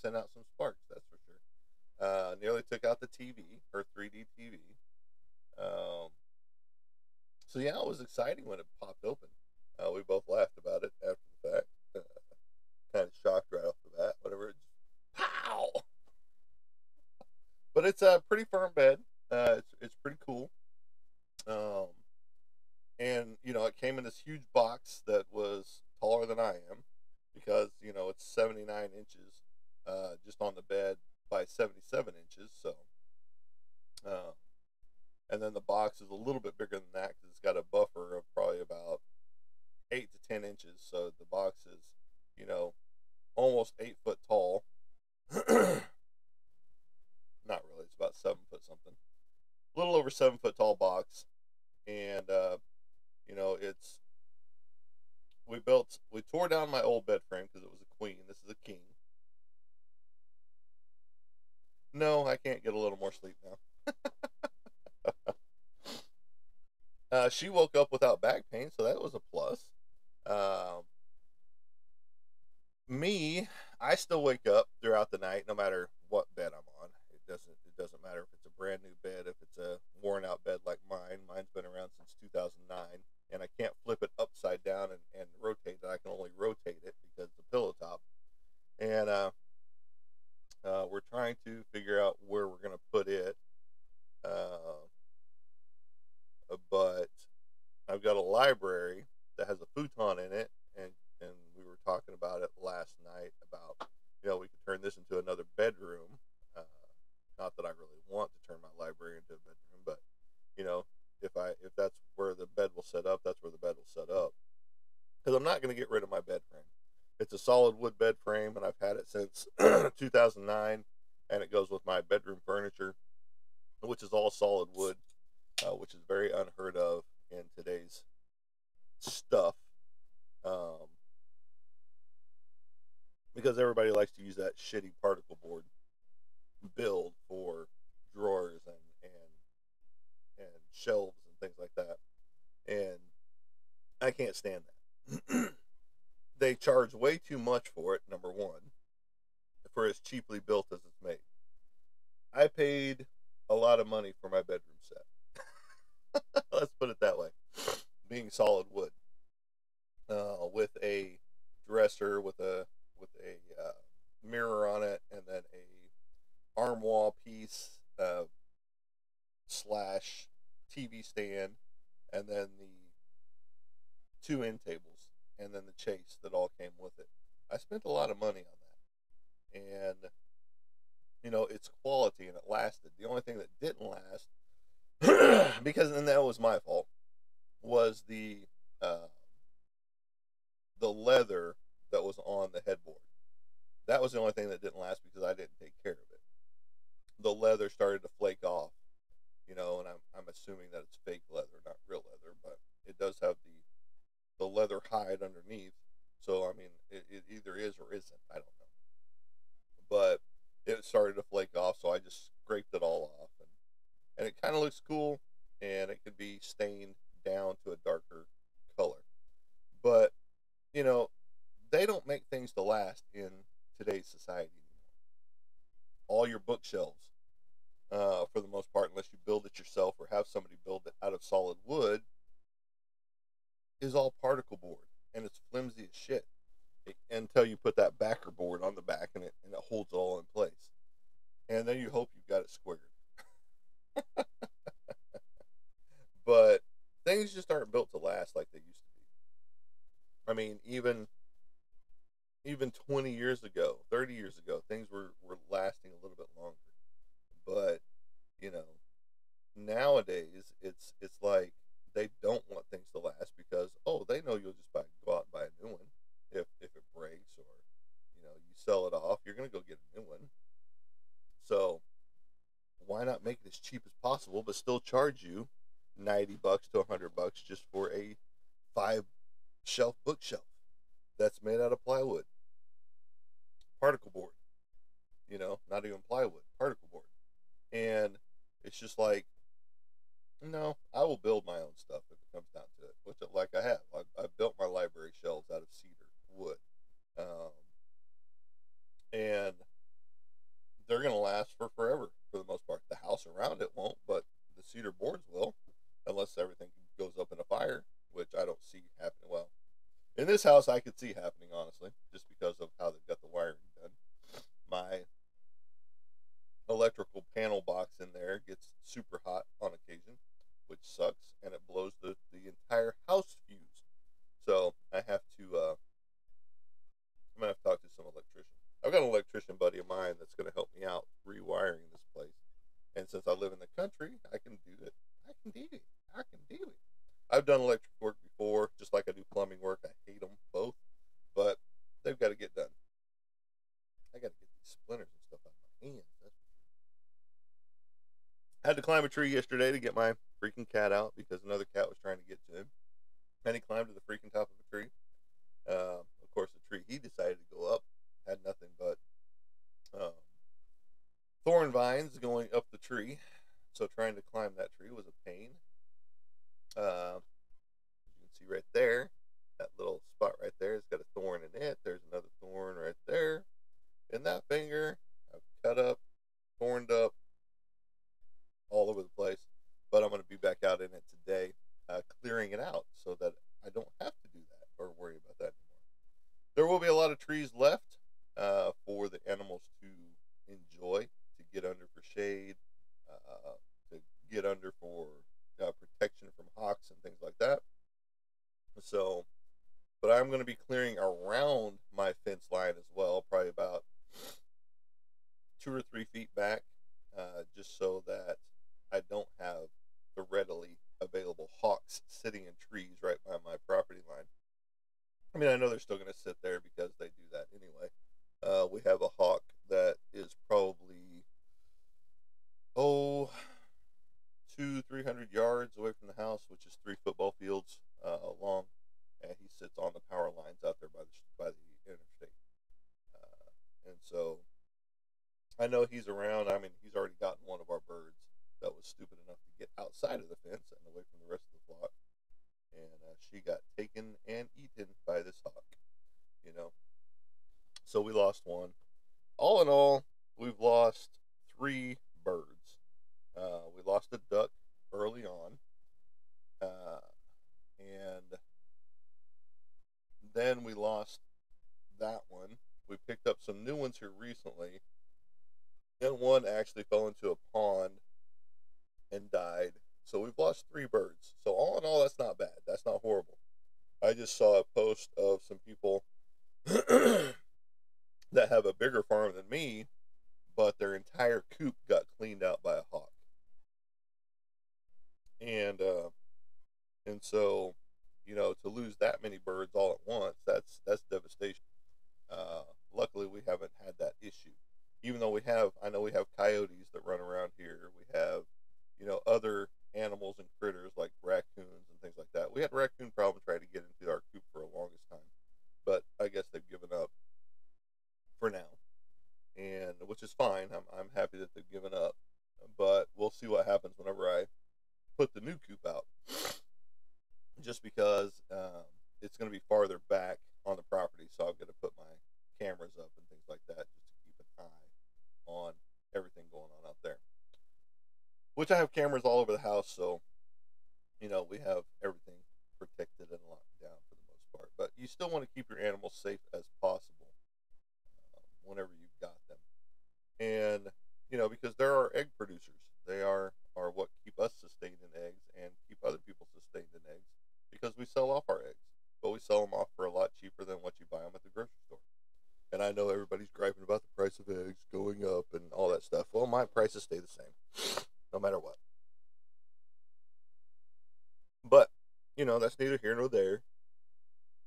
sent out some sparks. That's for sure. Nearly took out the TV, her 3D TV. So yeah, it was exciting when it popped open. We both laughed about it after the fact. Kind of shocked right off the bat. Whatever, it just pow. But it's a pretty firm bed. It's pretty cool. Um, and it came in this huge box that was taller than I am, because it's 79 inches just on the bed by 77 inches. So and then the box is a little bit bigger than that because it's got a buffer of probably about 8 to 10 inches. So the box is almost 8 foot tall. Not really, it's about 7 foot something, a little over 7 foot tall box. And it's we tore down my old bed frame because it was a queen. This is a king. No, I can't get a little more sleep now. She woke up without back pain, so that was a plus. Um, Me, I still wake up throughout the night, no matter what bed I'm on. It doesn't matter if it's a brand new bed, if it's a worn out bed like mine. Mine's been around since 2009, and I can't flip it upside down and rotate it. I can only rotate it because it's a pillow top. And we're trying to figure out where we're gonna put it. Uh, but I've got a library that has a futon in it, and we were talking about it last night about we could turn this into another bedroom. Uh, Not that I really want to turn my library into a bedroom, but if that's where the bed will set up, that's where the bed will set up. Because I'm not going to get rid of my bed frame. It's a solid wood bed frame, and I've had it since 2009, and it goes with my bedroom furniture, which is all solid wood, which is very unheard of in today's stuff. Um, because everybody likes to use that shitty particle board build for drawers and shelves and things like that. And I can't stand that. They charge way too much for it, number one, for as cheaply built as it's made. I paid a lot of money for my bedroom set. Let's put it that way. Being solid wood, with a dresser with a mirror on it, and then a arm wall piece, slash TV stand, and then the two end tables, and then the chase that all came with it. I spent a lot of money on that, and it's quality and it lasted. The only thing that didn't last, because then that was my fault, was uh, the leather that was on the headboard. That was the only thing that didn't last because I didn't take care of it. The leather started to flake off, and I'm assuming that it's fake leather, not real leather, but it does have the leather hide underneath. So I mean, it either is or isn't. I don't know, but it started to flake off, so I just scraped it all off, and it kind of looks cool, and it could be stained down to a darker color. But you know, they don't make things to last in today's society anymore. All your bookshelves, for the most part, unless you build it yourself or have somebody build it out of solid wood, is all particle board, and it's flimsy as shit until you put that backer board on the back, and it holds it all in place. And then you hope you've got it squared. But things just aren't built to last like they used to be. I mean, even 20 years ago, 30 years ago, things were lasting a little bit longer. But, you know, nowadays it's like they don't want things to last because, oh, they know you'll just go out and buy a new one if it breaks, or you sell it off, you're going to go get a new one. So, why not make it as cheap as possible but still charge you $90 to $100 just for a 5 shelf bookshelf that's made out of plywood, particle board, not even plywood, particle board. And it's just like, no, I will build my own stuff if it comes down to it, which, like I have. I've built my library shelves out of cedar wood. Um, and they're going to last for forever for the most part. The house around it won't, but the cedar boards will, unless everything goes up in a fire, which I don't see happening. Well, in this house, I could see happening, honestly, just because of how they've got the wiring done. My electrical panel box in there gets super hot on occasion, which sucks, and it blows the entire house fuse. So I'm gonna have to talk to some electrician. I've got an electrician buddy of mine that's gonna help me out rewiring this place. And since I live in the country, I can do it. I can do it. I can do it. I've done electric work before, just like I do plumbing work. I hate them both, but they've got to get done. I got to get these splinters and stuff out of my hands. I had to climb a tree yesterday to get my freaking cat out because another cat was trying to get to him, and he climbed to the freaking top of a tree. Of course, the tree he decided to go up had nothing but um, thorn vines going up the tree, so trying to climb that tree was a pain. As you can see right there, that little spot right there has got a thorn in it. There's another thorn right there. In that finger, I've cut up, thorned up, all over the place. But I'm going to be back out in it today, clearing it out so that I don't have to do that or worry about that anymore. There will be a lot of trees left for the animals to enjoy, to get under for shade, to get under for protection from hawks and things like that. So, but I'm going to be clearing around my fence line as well, probably about 2 or 3 feet back, just so that I don't have the readily available hawks sitting in trees right by my property line. I mean, I know they're still going to sit there because they do that anyway. We have a hawk that is probably, 200-300 yards away from the house, which is 3 football fields long, and he sits on the power lines out there by the interstate. And so I know he's around. I mean, he's already gotten one of our birds that was stupid enough to get outside of the fence and away from the rest of the flock. And she got taken and eaten by this hawk, you know. So we lost one. All in all, we've lost 3 birds. We lost a duck early on, uh, and then we lost that one. We picked up some new ones here recently, and one actually fell into a pond and died. So we've lost 3 birds. So all in all, that's not bad. That's not horrible. I just saw a post of some people that have a bigger farm than me, but their entire coop got cleaned out by a hawk. And so, to lose that many birds all at once, that's devastation. Luckily, we haven't had that issue. Even though I know we have coyotes that run around here. We have, other animals and critters like raccoons and things like that. We had raccoon problem trying to get into our coop for the longest time, but I guess they've given up for now, and which is fine. I'm happy that they've given up, but we'll see what happens whenever I put the new coop out. Just because it's going to be farther back on the property, so I'm going to put my cameras up and things like that just to keep an eye on everything going on out there. Which I have cameras all over the house, so we have everything protected and locked down for the most part. But you still want to keep your animals safe as possible whenever you've got them, and because there are egg producers, they are what keep us sustained in eggs and keep other people sustained in eggs because we sell off our eggs, but we sell them off for a lot cheaper than what you buy them at the grocery store. And I know everybody's griping about the price of eggs going up and all that stuff. Well, my prices stay the same, no matter what. But, that's neither here nor there.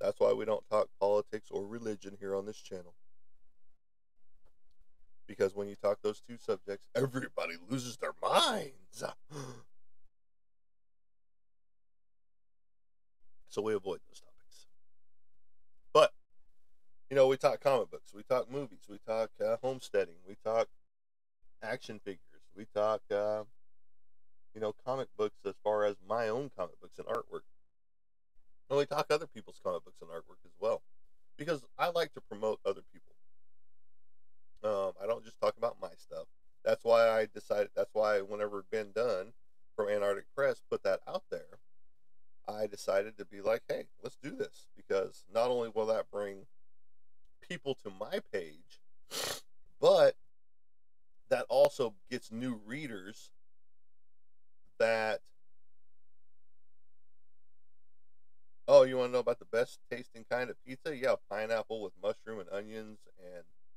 That's why we don't talk politics or religion here on this channel. Because when you talk those two subjects, everybody loses their minds. So we avoid those topics. But, we talk comic books, we talk movies, we talk homesteading, we talk action figures, we talk, comic books as far as my own comic books and artwork. And we talk other people's comic books and artwork as well. Because I like to promote other people. I don't just talk about my stuff. That's why whenever Ben Dunn from Antarctic Press put that out there, I decided to be like, hey, let's do this. Because not only will that bring people to my page, but that also gets new readers that, oh, you want to know about the best tasting kind of pizza? Yeah, pineapple with mushroom and onions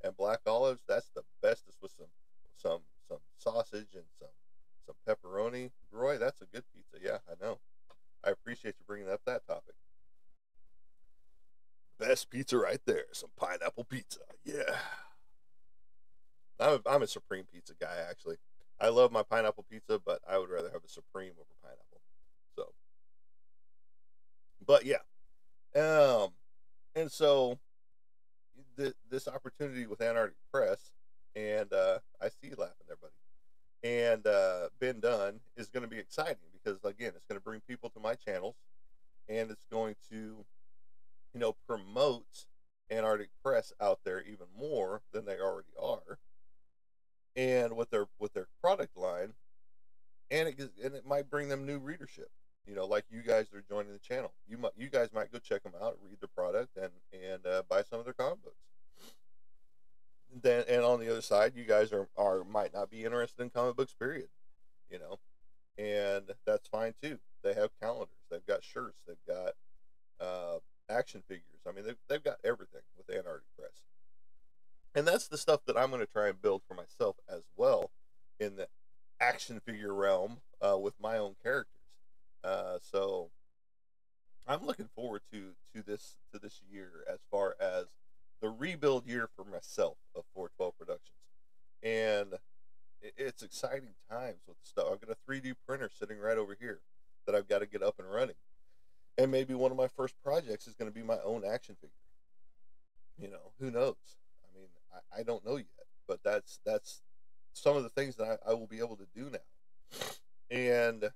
and black olives. That's the bestest with some some sausage and some pepperoni. Roy, that's a good pizza. Yeah, I know. I appreciate you bringing up that topic. Best pizza right there. Some pineapple pizza. Yeah. I'm a supreme pizza guy actually. I love my pineapple pizza, but I would rather have a supreme over pineapple. So, but yeah. Um, and so this opportunity with Antarctic Press, and I see you laughing there, buddy. And Ben Dunn is going to be exciting because again, it's going to bring people to my channels, and it's going to promote Antarctic Press out there even more than they already are, and with their product line, and it might bring them new readership. Like you guys are joining the channel. You guys might go check them out, read the product, and buy some of their comic books. Then and on the other side, you guys are might not be interested in comic books, period. You know, and that's fine too. They have calendars, they've got shirts, they've got action figures. I mean, they've got everything with Antarctic Press, and that's the stuff that I'm going to try and build for myself as well in the action figure realm with my own characters. So I'm looking forward to this year as far as the rebuild year for myself of 412 Productions, and it's exciting times with stuff. I've got a 3D printer sitting right over here that I've got to get up and running, and maybe one of my first projects is going to be my own action figure. Who knows? I mean, I don't know yet, but that's some of the things that I will be able to do now, and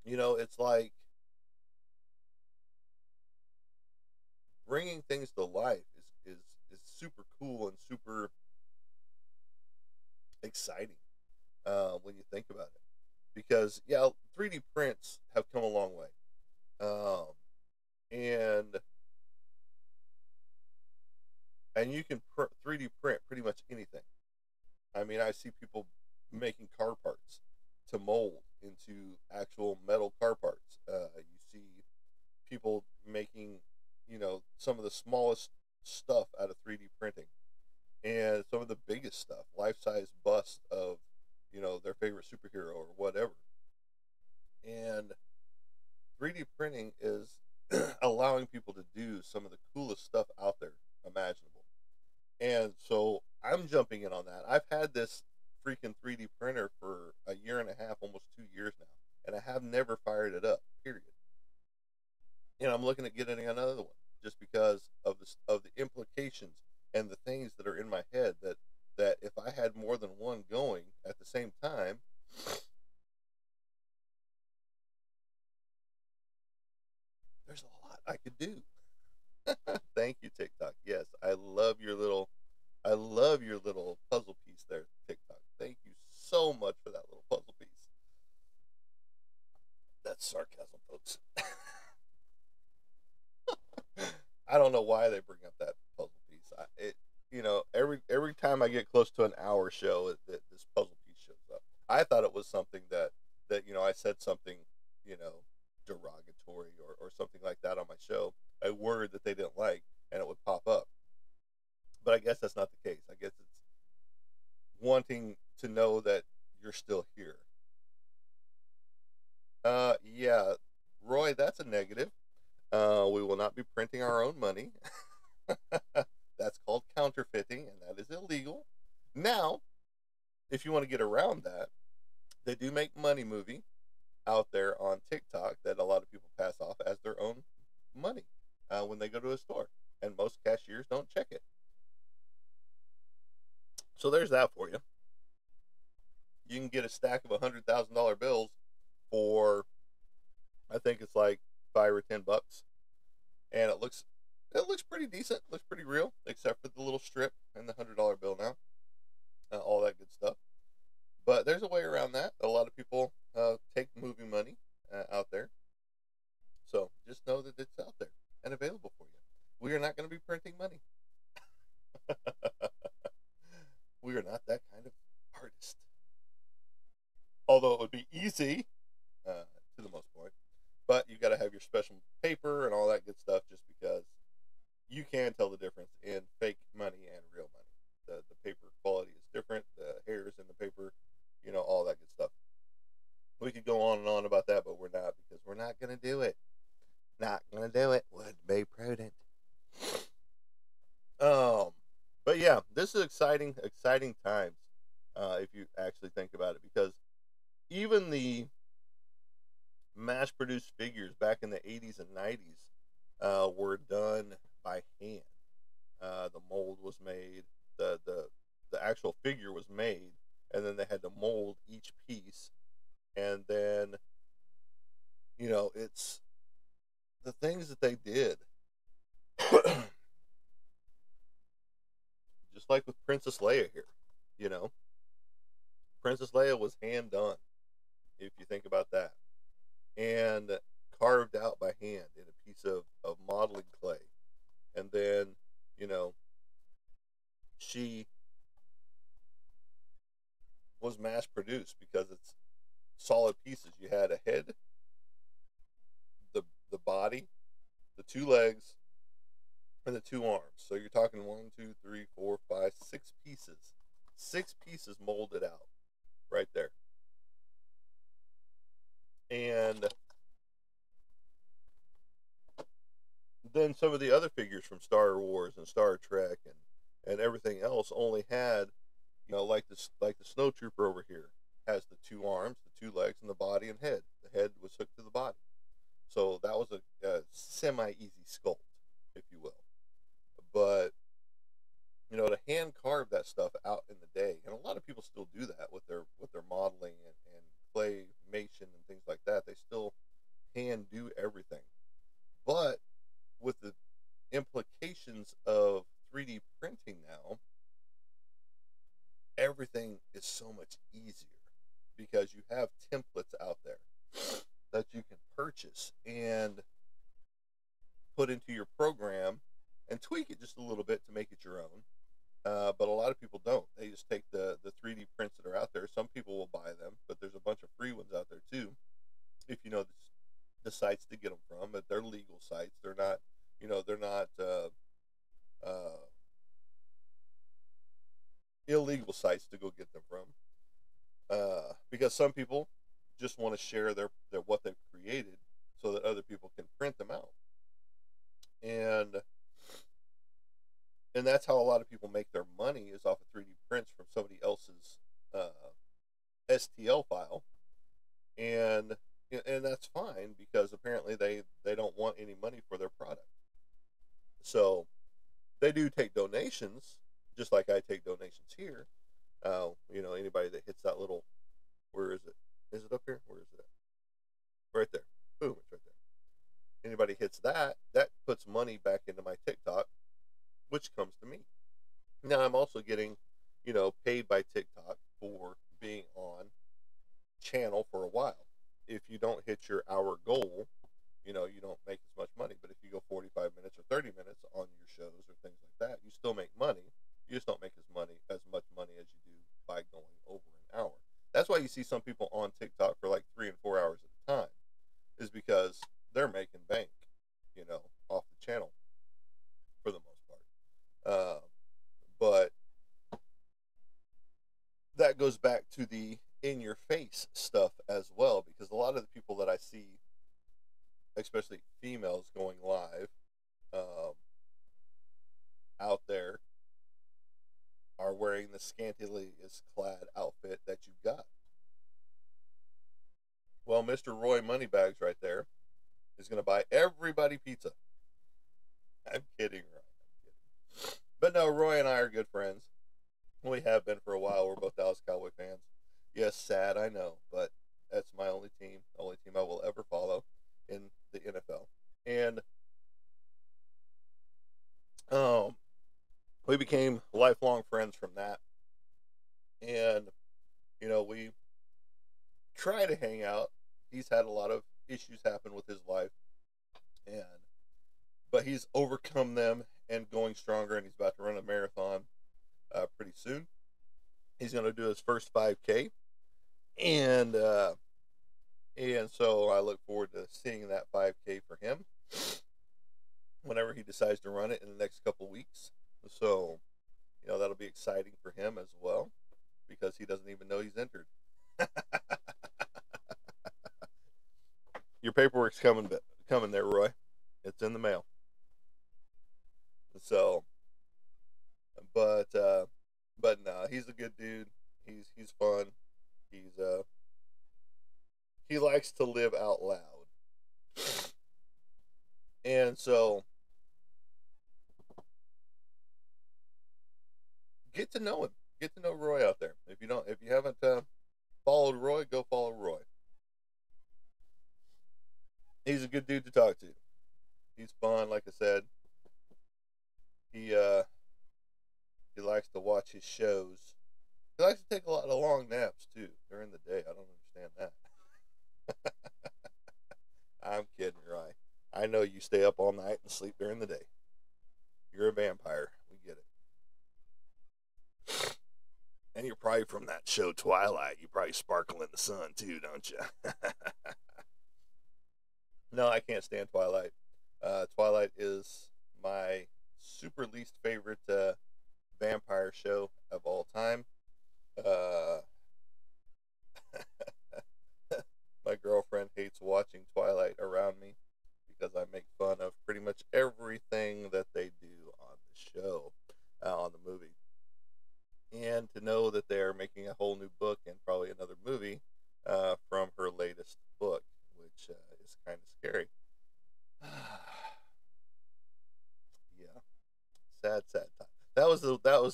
It's like bringing things to life is super cool and super exciting when you think about it. Because yeah, 3D prints have come a long way, um, and you can 3D print pretty much anything. I mean, I see people making car parts to mold into actual metal car parts. You see people making, some of the smallest stuff out of 3D printing, and some of the biggest stuff, life size bust of, their favorite superhero or whatever. And 3D printing is allowing people to do some of the coolest stuff out there imaginable. And so I'm jumping in on that. I've had this freaking 3D printer for a year and a half, almost 2 years now, and I have never fired it up. Period. And I'm looking at getting another one just because of the implications and the things that are in my head that if I had more than one going at the same time, there's a lot I could do. Thank you, TikTok. Yes, I love your little puzzle piece there, TikTok. Thank you so much for that little puzzle piece. That's sarcasm, folks. I don't know why they bring up that puzzle piece. Every time I get close to an hour show, this puzzle piece shows up. I thought it was something that I said something you know derogatory or something like that on my show, a word that they didn't like, and it would pop up. But I guess that's not the case. I guess it's wanting to know that you're still here. Yeah, Roy, that's a negative. We will not be printing our own money. That's called counterfeiting, and that is illegal. Now, if you want to get around that, they do make Money Movie out there on TikTok that a lot of people pass off as their own money when they go to a store, and most cashiers don't check it. So there's that for you. You can get a stack of $100,000 bills for, I think it's like $5 or $10, and it looks pretty decent, looks pretty real, except for the little strip and the $100 bill now, all that good stuff. But there's a way around that. A lot of people take movie money out there, so just know that it's out there and available for you. We are not going to be printing money. We are not that kind of artist. Although it would be easy to the most point, but you got to have your special paper and all that good stuff, just because you can tell the difference in fake money and real money. The paper quality is different. The hairs in the paper, all that good stuff. We could go on and on about that, but we're not, because we're not going to do it. Not going to do it. Would be prudent. Um, but yeah, this is exciting, exciting times. If you actually think about it, because even the mass-produced figures back in the 80s and 90s were done by hand. The mold was made, the actual figure was made, and then they had to mold each piece, and then it's the things that they did. Just like with Princess Leia here, you know, Princess Leia was hand done. If you think about that, and carved out by hand in a piece of modeling clay, and then you know she was mass produced because it's solid pieces. You had a head, the the body, the two legs, and the two arms. So you're talking one, two, three, four, five, 6 pieces. 6 pieces molded out right there. And then some of the other figures from Star Wars and Star Trek and everything else only had, like the snow trooper over here has the two arms, the two legs, and the body and head. The head was hooked to the body. So that was a semi easy sculpt, if you will. But to hand carve that stuff out in the day, and a lot of people still do that with their modeling and claymation and things like that. They still additions of 3D printing now, everything is so much easier because you have templates out there that you can purchase and put into your program and tweak it just a little bit to make it your own. But a lot of people don't. They just take the 3D prints that are out there. Some people will buy them, but there's a bunch of free ones out there too. If you know the sites to get them from, but they're legal sites. They're not, they're not uh, illegal sites to go get them from. Because some people just want to share their what they've created so that other people can print them out. And that's how a lot of people make their money is off of 3D prints from somebody else's STL file, and that's fine because apparently they don't want any money for their product. So they do take donations, just like I take donations here. Anybody that hits that little, where is it? Is it up here? Where is it at? Right there. Boom, it's right there. Anybody hits that puts money back into my TikTok, which comes to me. Now I'm also getting, paid by TikTok for being on channel for a while. If you don't hit your hour goal, you don't make as much money. But if you go 45 minutes or 30 minutes on your shows or things like that, you still make money. You just don't make as much money as you do by going over an hour. That's why you see some people on TikTok for like 3 and 4 hours at a time, is because they're making bank, off the channel for the most part. But that goes back to the in your face stuff as well, because a lot of the people that I see, especially females going live out there, are wearing the scantily clad outfit that you got. Well, Mr. Roy Moneybags right there is going to buy everybody pizza. I'm kidding, right? I'm kidding. But no, Roy and I are good friends. We have been for a while. We're both Dallas Cowboy fans. Yes, sad, I know, but that's my only team, the only team I will ever follow in the NFL. And we became lifelong friends from that. And, we try to hang out. He's had a lot of issues happen with his life, but he's overcome them and going stronger, and he's about to run a marathon pretty soon. He's going to do his first 5K, and so I look forward to seeing that 5K for him whenever he decides to run it in the next couple weeks. So, that'll be exciting for him as well, because he doesn't even know he's entered. Your paperwork's coming there, Roy. It's in the mail. So, but no, he's a good dude. He's fun. He likes to live out loud, and so get to know him. Get to know Roy out there. If you haven't followed Roy, go follow Roy. He's a good dude to talk to. He's fun, like I said. He likes to watch his shows. He likes to take a lot of long naps too during the day. I don't understand that. I'm kidding, Roy. I know you stay up all night and sleep during the day. You're a vampire. We get it. And you're probably from that show Twilight. You probably sparkle in the sun too, don't you? No, I can't stand Twilight. Twilight is my super least favorite vampire show of all time. My girlfriend hates watching Twilight around me because I make fun of pretty much everything that they do on the show, on the movie. And to know that they're making a whole new book and probably another movie from her latest book, which is kind of scary. Yeah, sad time. That was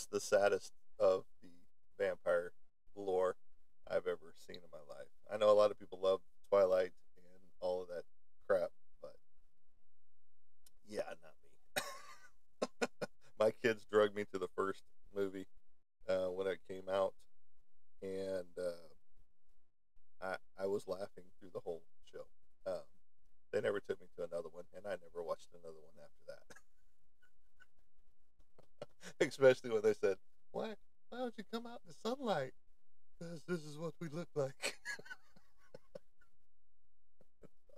the saddest of the vampire lore I've ever seen in my life. I know a lot of people love Twilight and all of that crap, but yeah, not me. my kids drugged me to the first movie when it came out, and I was laughing through the whole show. They never took me to another one, and I never watched another one after that. Especially when they said, Why don't you come out in the sunlight? Because this is what we look like."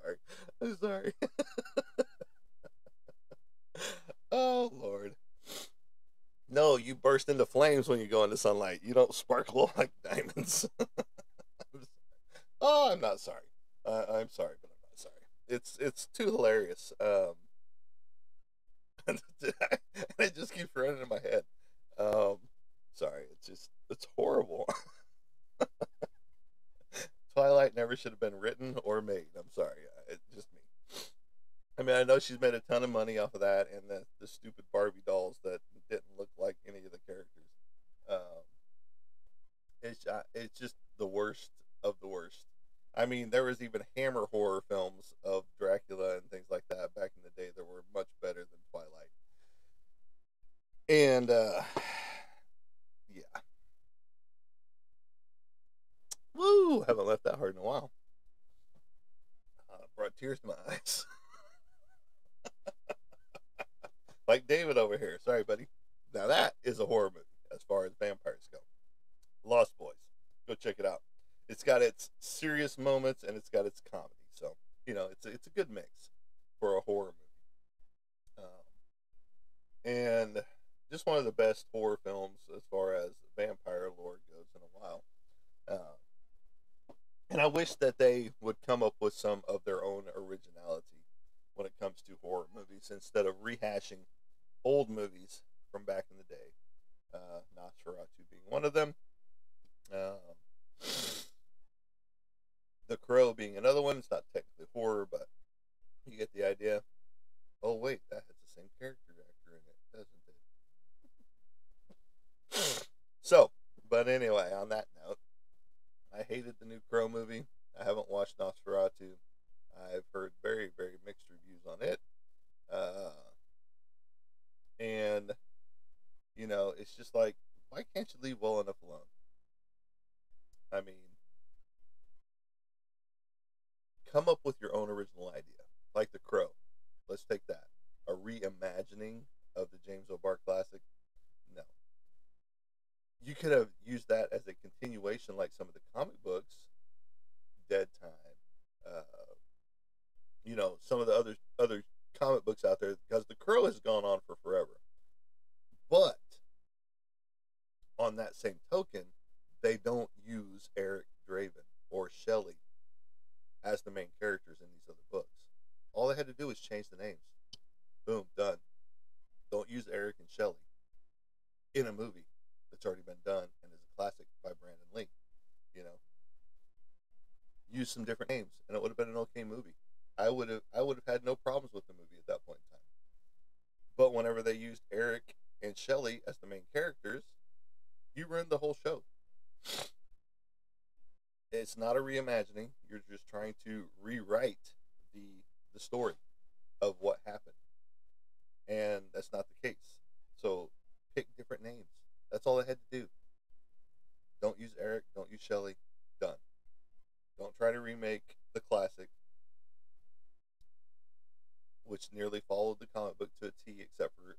Sorry, I'm sorry. Oh Lord. No, you burst into flames when you go into sunlight. You don't sparkle like diamonds. Oh, I'm not sorry. I'm sorry, but I'm not sorry. It's too hilarious. And it just keeps running in my head. Um, Sorry, it's horrible. Twilight never should have been written or made. I'm sorry, it's just me. I mean, I know she's made a ton of money off of that and the stupid Barbie dolls that didn't look like any of the characters. Um, it's just the worst of the worst. I mean, there was even Hammer horror films of Dracula and things like that back in the day that were much better than Twilight. And yeah, woo! Haven't left that hard in a while. Brought tears to my eyes, like David over here. Sorry, buddy. Now that is a horror movie as far as vampires go. Lost Boys. Go check it out. It's got its serious moments and it's got its comedy. So it's a good mix for a horror movie. And just one of the best horror films as far as vampire lore goes in a while. Uh, and I wish that they would come up with some of their own originality when it comes to horror movies instead of rehashing old movies from back in the day. Nosferatu being one of them. Um, the Crow being another one. It's not technically horror, but you get the idea. Oh wait, that has the same character actor in it, doesn't it? So, but anyway, on that note, I hated the new Crow movie. I haven't watched Nosferatu. I've heard very, very mixed reviews on it. Uh, and, it's just like, why can't you leave well enough alone? I mean, come up with your own original idea. Like The Crow. Let's take that. A reimagining of the James O'Barr classic? No. You could have used that as a continuation like some of the comic books, Dead Time, uh, some of the other comic books out there, because The Crow has gone on for forever. But on that same token, they don't use Eric Draven or Shelley as the main characters in these other books. All they had to do was change the names. Boom, done. Don't use Eric and Shelley in a movie that's already been done and is a classic by Brandon Lee. You know, use some different names, and it would have been an okay movie. I would have had no problems with the movie at that point in time. But whenever they used Eric and Shelley as the main characters, you ruined the whole show. It's not a reimagining. You're just trying to rewrite the story of what happened, and that's not the case. So pick different names. That's all I had to do. Don't use Eric. Don't use Shelley. Done. Don't try to remake the classic, which nearly followed the comic book to a T, except for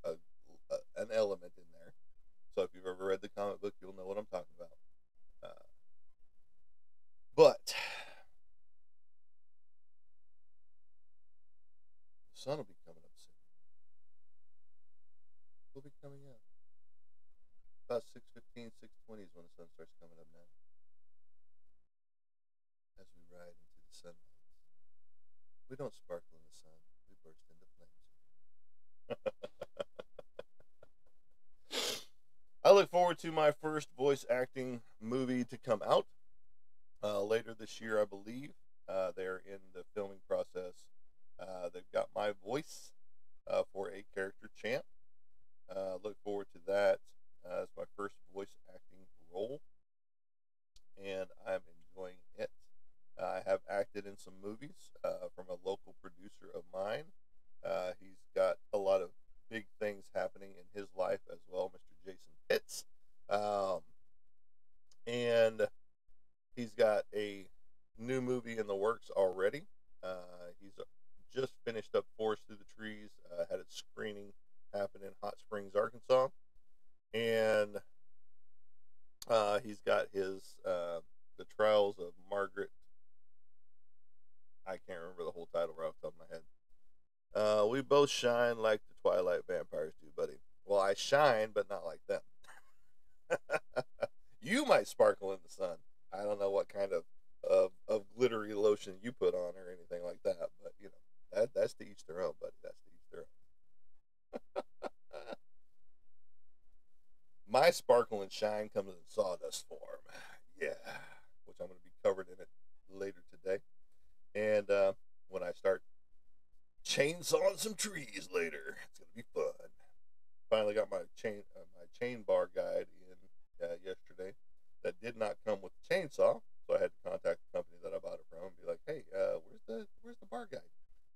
an element in there. So if you've ever read the comic book, you'll know what I'm talking about. But the sun will be coming up soon. Will be coming up about 6:15, 6:20 is when the sun starts coming up now. As we ride into the sunlight, we don't sparkle in the sun; we burst into flames. I look forward to my first voice acting movie to come out later this year, I believe. They're in the filming process. They've got my voice for a character champ. Look forward to that. It's my first voice acting role, and I'm enjoying it. I have acted in some movies from a local producer of mine. He's got a lot of big things happening in his life as well, Mr. Jason Pitts. Um, and he's got a new movie in the works already. He's just finished up Forest Through the Trees, had its screening happen in Hot Springs, Arkansas. And he's got his The Trials of Margaret. I can't remember the whole title right off the top of my head. We both shine like the Twilight vampires do, buddy. Well, I shine, but not like them. You might sparkle in the sun. I don't know what kind of glittery lotion you put on or anything like that, but you know that's to each their own, buddy. That's to each their own. My sparkle and shine comes in sawdust form, yeah, which I'm going to be covered in it later today. And when I start chainsawing some trees later, it's going to be fun. Finally got my chain bar guide in yesterday. That did not come with the chainsaw, so I had to contact the company that I bought it from and be like, "Hey, where's the bar guide?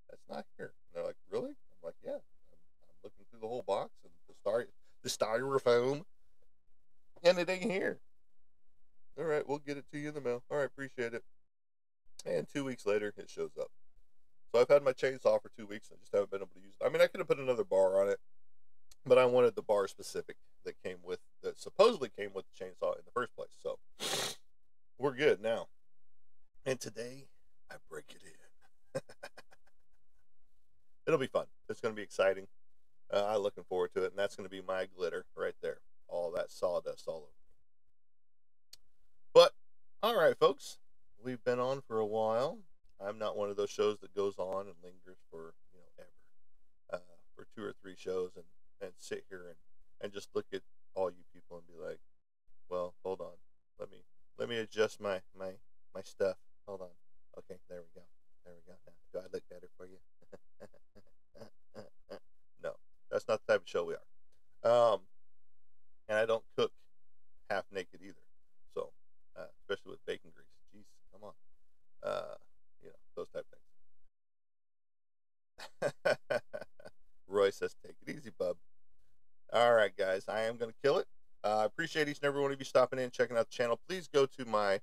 That's not here." And they're like, "Really?" I'm like, "Yeah." I'm looking through the whole box and the styrofoam, and it ain't here. All right, we'll get it to you in the mail. All right, appreciate it. And 2 weeks later, it shows up. So I've had my chainsaw for 2 weeks. I just haven't been able to use it. I mean, I could have put another bar on it, but I wanted the bar specific that supposedly came with the chainsaw in the first place. So we're good now. And today I break it in. It'll be fun. It's going to be exciting. I'm looking forward to it, and that's going to be my glitter right there. All that sawdust all over me. But all right, folks, we've been on for a while. I'm not one of those shows that goes on and lingers for ever, for 2 or 3 shows and sit here and just look at all you people and be like, well, hold on, let me adjust my stuff. Hold on. Okay, there we go. There we go. Now, do I look better for you? No, that's not the type of show we are. And I don't cook half naked either. So, especially with bacon grease. Jeez, come on. Those type things. Roy says, take it easy, bub. All right, guys, I am going to kill it. I appreciate each and every one of you stopping in, checking out the channel. Please go to my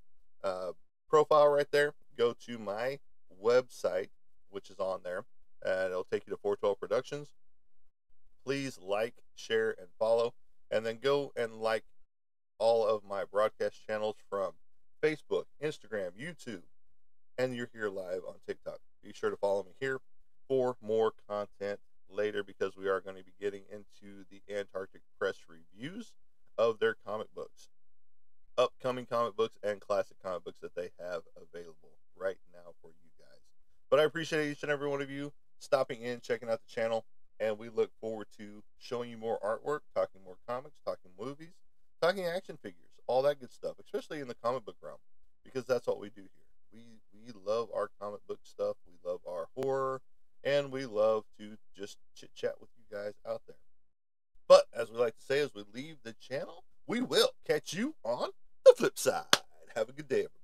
profile right there. Go to my website, which is on there, and it'll take you to 412 Productions. Please like, share, and follow, and then go and like all of my broadcast channels from Facebook, Instagram, YouTube, and you're here live on TikTok. Be sure to follow me here for more content later, because we are going to be getting into the Antarctic press reviews of their comic books, upcoming comic books and classic comic books that they have available right now for you guys. But I appreciate each and every one of you stopping in, checking out the channel, and we look forward to showing you more artwork, talking more comics, talking movies, talking action figures, all that good stuff, especially in the comic book realm, because that's what we do here. We love our comic book stuff. We love our horror, and we love to just chit chat with you guys out there. But as we like to say, as we leave the channel, we will catch you on the flip side. Have a good day, everyone.